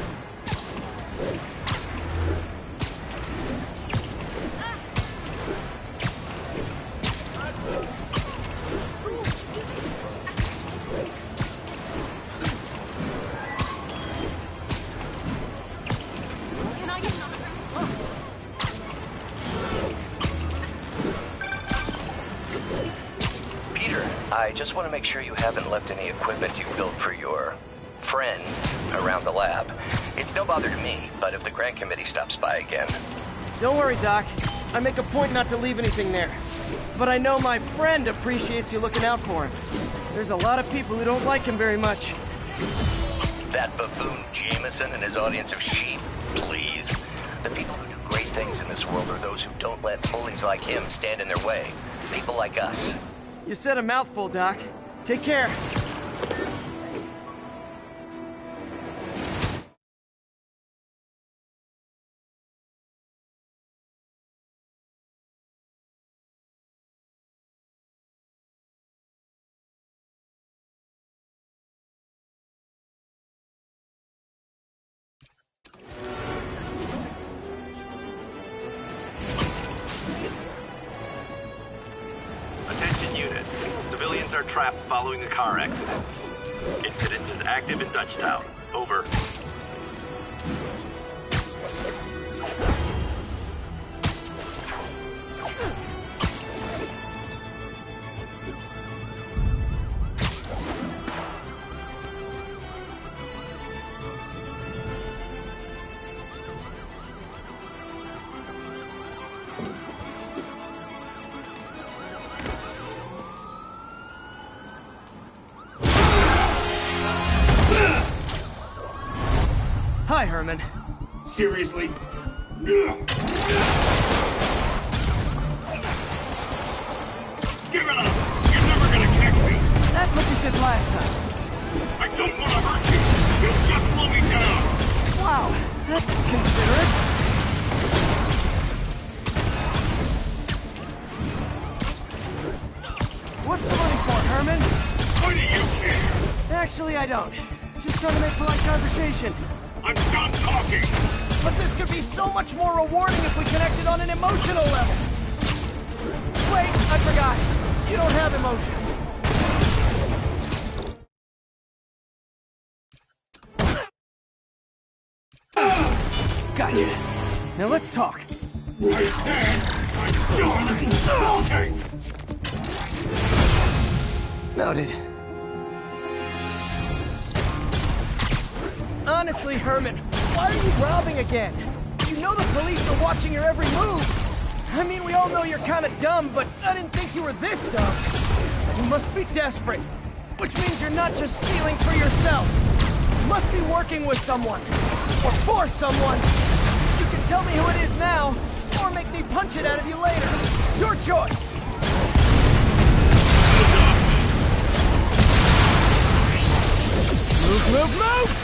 I just want to make sure you haven't left any equipment you built for your friend around the lab. It's no bother to me, but if the grant committee stops by again... Don't worry, Doc. I make a point not to leave anything there. But I know my friend appreciates you looking out for him. There's a lot of people who don't like him very much. That buffoon Jameson and his audience of sheep? Please. The people who do great things in this world are those who don't let bullies like him stand in their way. People like us. You said a mouthful, Doc. Take care. Attention unit. Civilians are trapped following a car accident. Incident is active in Dutchtown. Over. Hi, Herman. Seriously? Give it up! You're never gonna catch me! That's what you said last time. I don't want to hurt you! You just slow me down! Wow, that's considerate. What's the money for, Herman? Why do you care? Actually, I don't. Just trying to make polite conversation. I'm done talking! But this could be so much more rewarding if we connected on an emotional level. Wait, I forgot. You don't have emotions. Gotcha. Now let's talk. I said I'm done talking! Noted. Honestly, Herman, why are you robbing again? You know the police are watching your every move. I mean, we all know you're kind of dumb, but I didn't think you were this dumb. You must be desperate, which means you're not just stealing for yourself. You must be working with someone, or for someone. You can tell me who it is now, or make me punch it out of you later. Your choice. Move, move!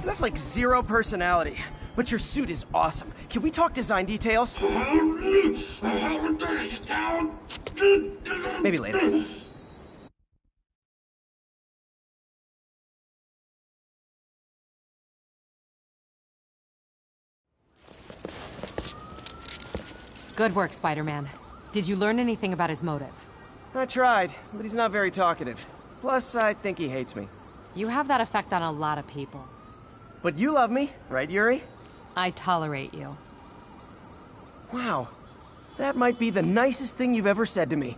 You have like zero personality, but your suit is awesome. Can we talk design details? Maybe later. Good work, Spider-Man. Did you learn anything about his motive? I tried, but he's not very talkative. Plus, I think he hates me. You have that effect on a lot of people. But you love me, right, Yuri? I tolerate you. Wow. That might be the nicest thing you've ever said to me.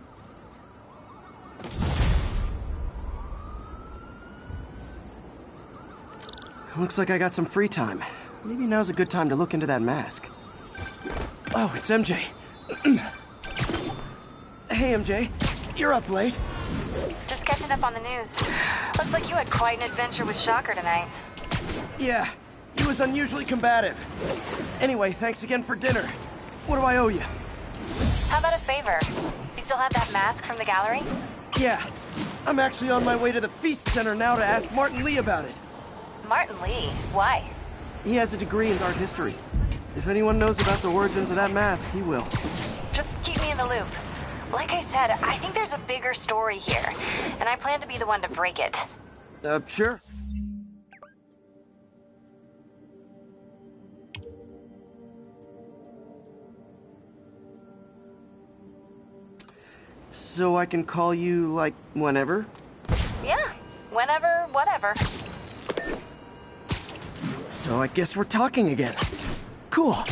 Looks like I got some free time. Maybe now's a good time to look into that mask. Oh, it's MJ. Hey, MJ. You're up late. Just catching up on the news. Looks like you had quite an adventure with Shocker tonight. Yeah, he was unusually combative. Anyway, thanks again for dinner. What do I owe you? How about a favor? You still have that mask from the gallery? Yeah. I'm actually on my way to the Feast Center now to ask Martin Lee about it. Martin Lee? Why? He has a degree in art history. If anyone knows about the origins of that mask, he will. Just keep me in the loop. Like I said, I think there's a bigger story here, and I plan to be the one to break it. Sure. So I can call you, like, whenever? Yeah, whenever, whatever. So I guess we're talking again. Cool.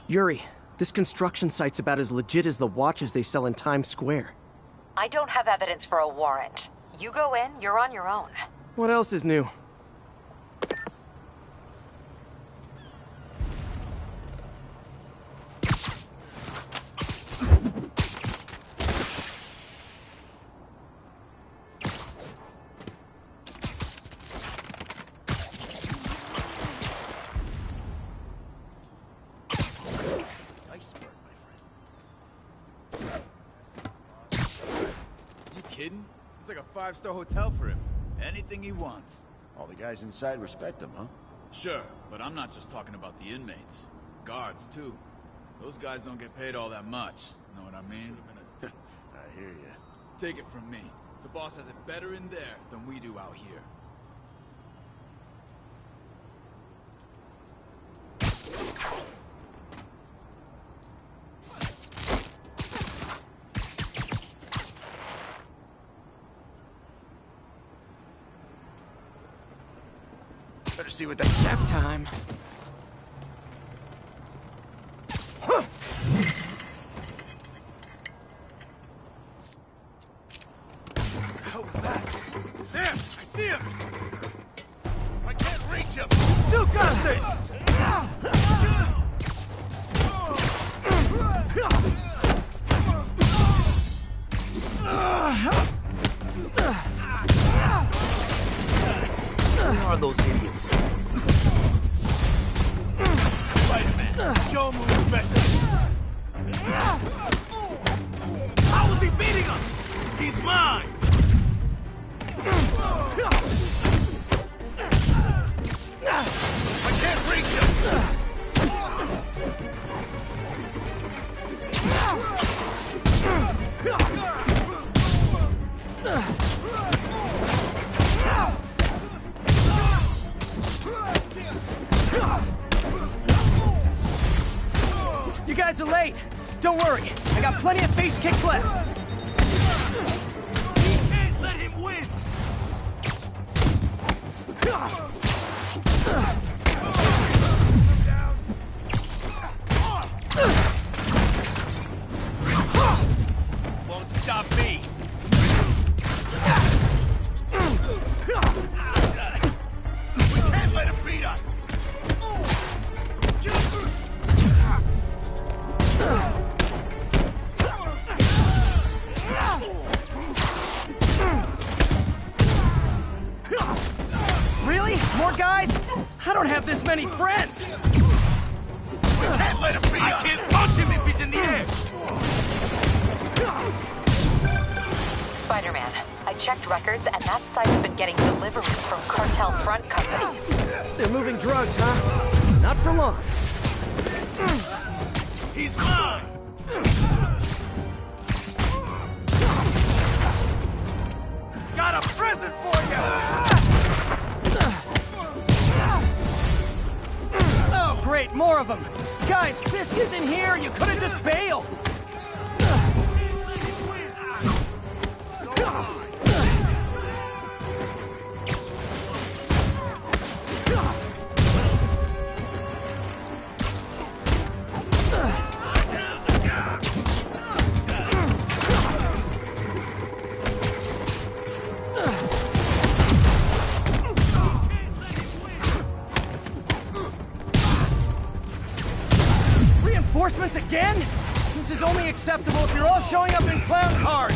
Yuri, this construction site's about as legit as the watches they sell in Times Square. I don't have evidence for a warrant. You go in, you're on your own. What else is new? Kidding? It's like a 5-star hotel for him. Anything he wants. All the guys inside respect him, huh? Sure, but I'm not just talking about the inmates. Guards, too. Those guys don't get paid all that much. Know what I mean? I hear ya. Take it from me. The boss has it better in there than we do out here. Better see what that's Nap time. How was that? There! I see him! I can't reach him! You got this! Who are those idiots? Spiderman, show him who's best. How is he beating him? He's mine! I can't reach him! You guys are late. Don't worry. I got plenty of face kicks left. We can't let him win! Won't stop me. We can't let him beat us! Really? More guys? I don't have this many friends. We can't let him beat us! I can't punch him if he's in the air! Spider-Man, I checked records, and that site's been getting deliveries from cartel front companies. They're moving drugs, huh? Not for long. He's mine! Got a present for you! Oh, great, more of them. Guys, Fisk is in here. You could have just bailed. Reinforcements again? This is only acceptable if you're all showing up in clown cars.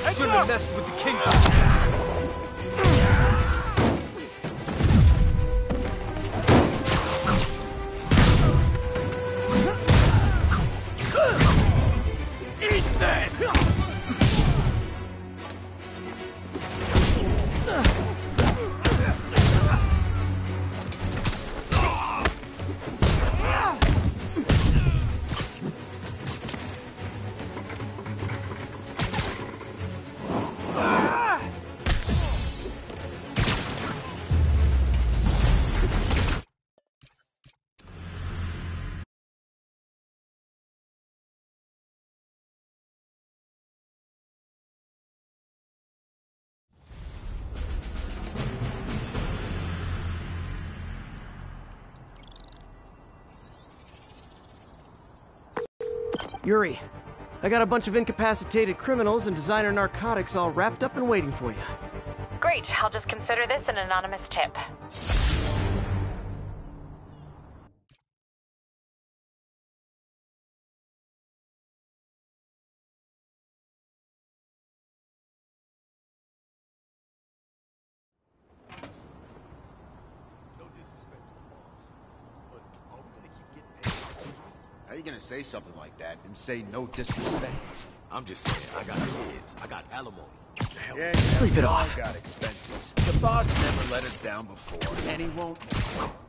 I shouldn't have messed with the king. Eat that! Yuri, I got a bunch of incapacitated criminals and designer narcotics all wrapped up and waiting for you. Great, I'll just consider this an anonymous tip. How are you gonna say something like that and say no disrespect? I'm just saying, I got kids. I got alimony. Yeah, Sleep it off. Got expenses. The boss never let us down before, and he won't.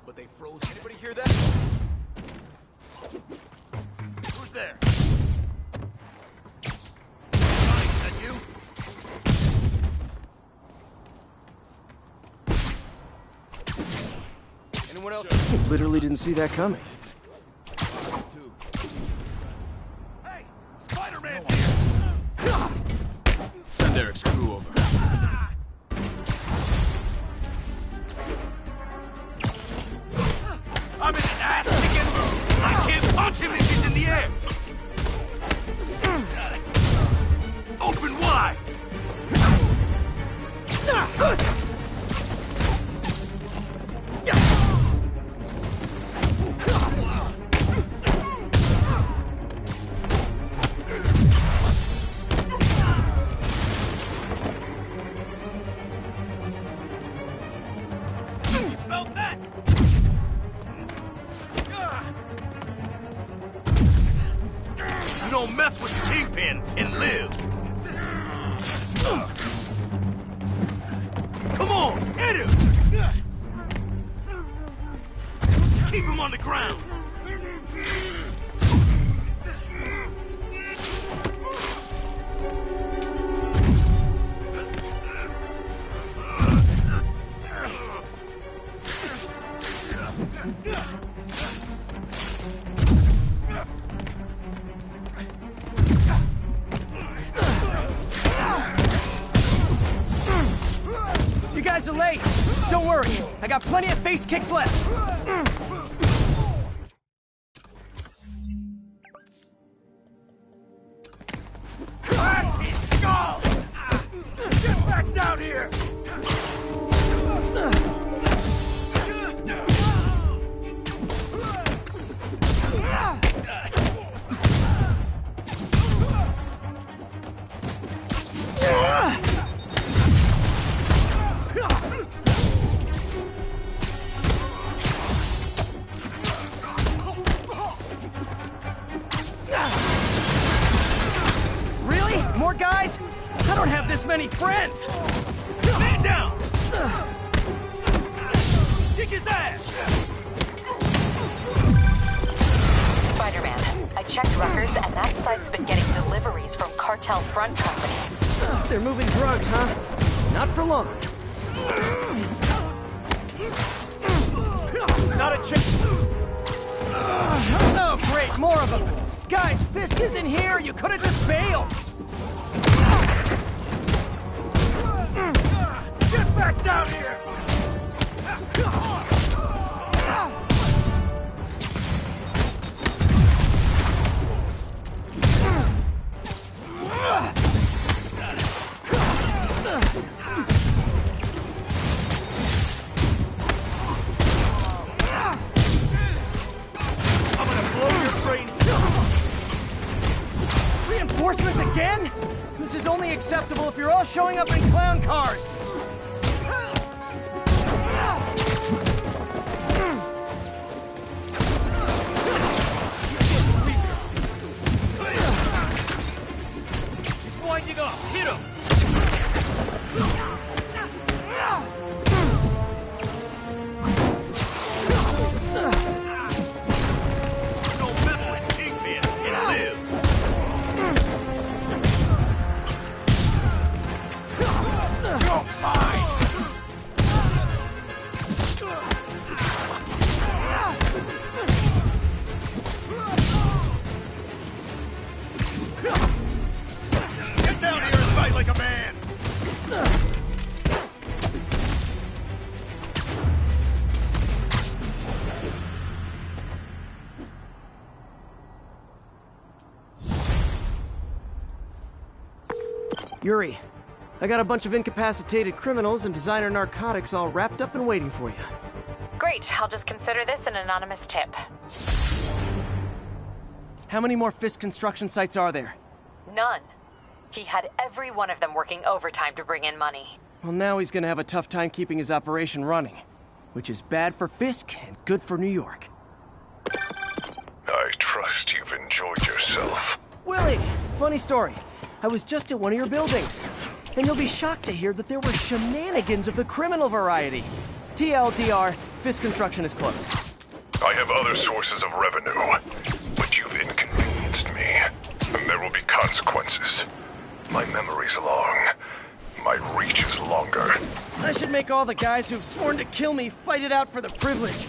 But they froze. Anybody hear that? Who's there? Johnny, is that you? Anyone else? Literally didn't see that coming. Hey, Spider-Man's here! Send Eric's crew over. I'm in an ass-kicking mood! I can't punch him if he's in the air! Open wide! Felt that? You don't mess with the Kingpin and live. Come on, hit him! Keep him on the ground. You guys are late. Don't worry. I got plenty of face kicks left. Get back down here! Really? More guys? I don't have this many friends. Man down! Kick his ass! Spider-Man, I checked records and that site's been getting deliveries from cartel front companies. They're moving drugs, huh? Not for long. Not a chance. Oh, great, more of them. Guys, Fisk isn't here. You could have just bailed. Get back down here! I'm gonna blow your brains. Reinforcements again? This is only acceptable if you're all showing up in clown cars. Winding up. Hit him. Don't mess with Kingpin and live. You're mine. Get down here and fight like a man. Yuri, I got a bunch of incapacitated criminals and designer narcotics all wrapped up and waiting for you. Great, I'll just consider this an anonymous tip. How many more Fisk construction sites are there? None. He had every one of them working overtime to bring in money. Well, now he's gonna have a tough time keeping his operation running, which is bad for Fisk and good for New York. I trust you've enjoyed yourself. Willie, funny story. I was just at one of your buildings. And you'll be shocked to hear that there were shenanigans of the criminal variety. TLDR, Fisk Construction is closed. I have other sources of revenue, but you've inconvenienced me, and there will be consequences. My memory's long. My reach is longer. I should make all the guys who've sworn to kill me fight it out for the privilege.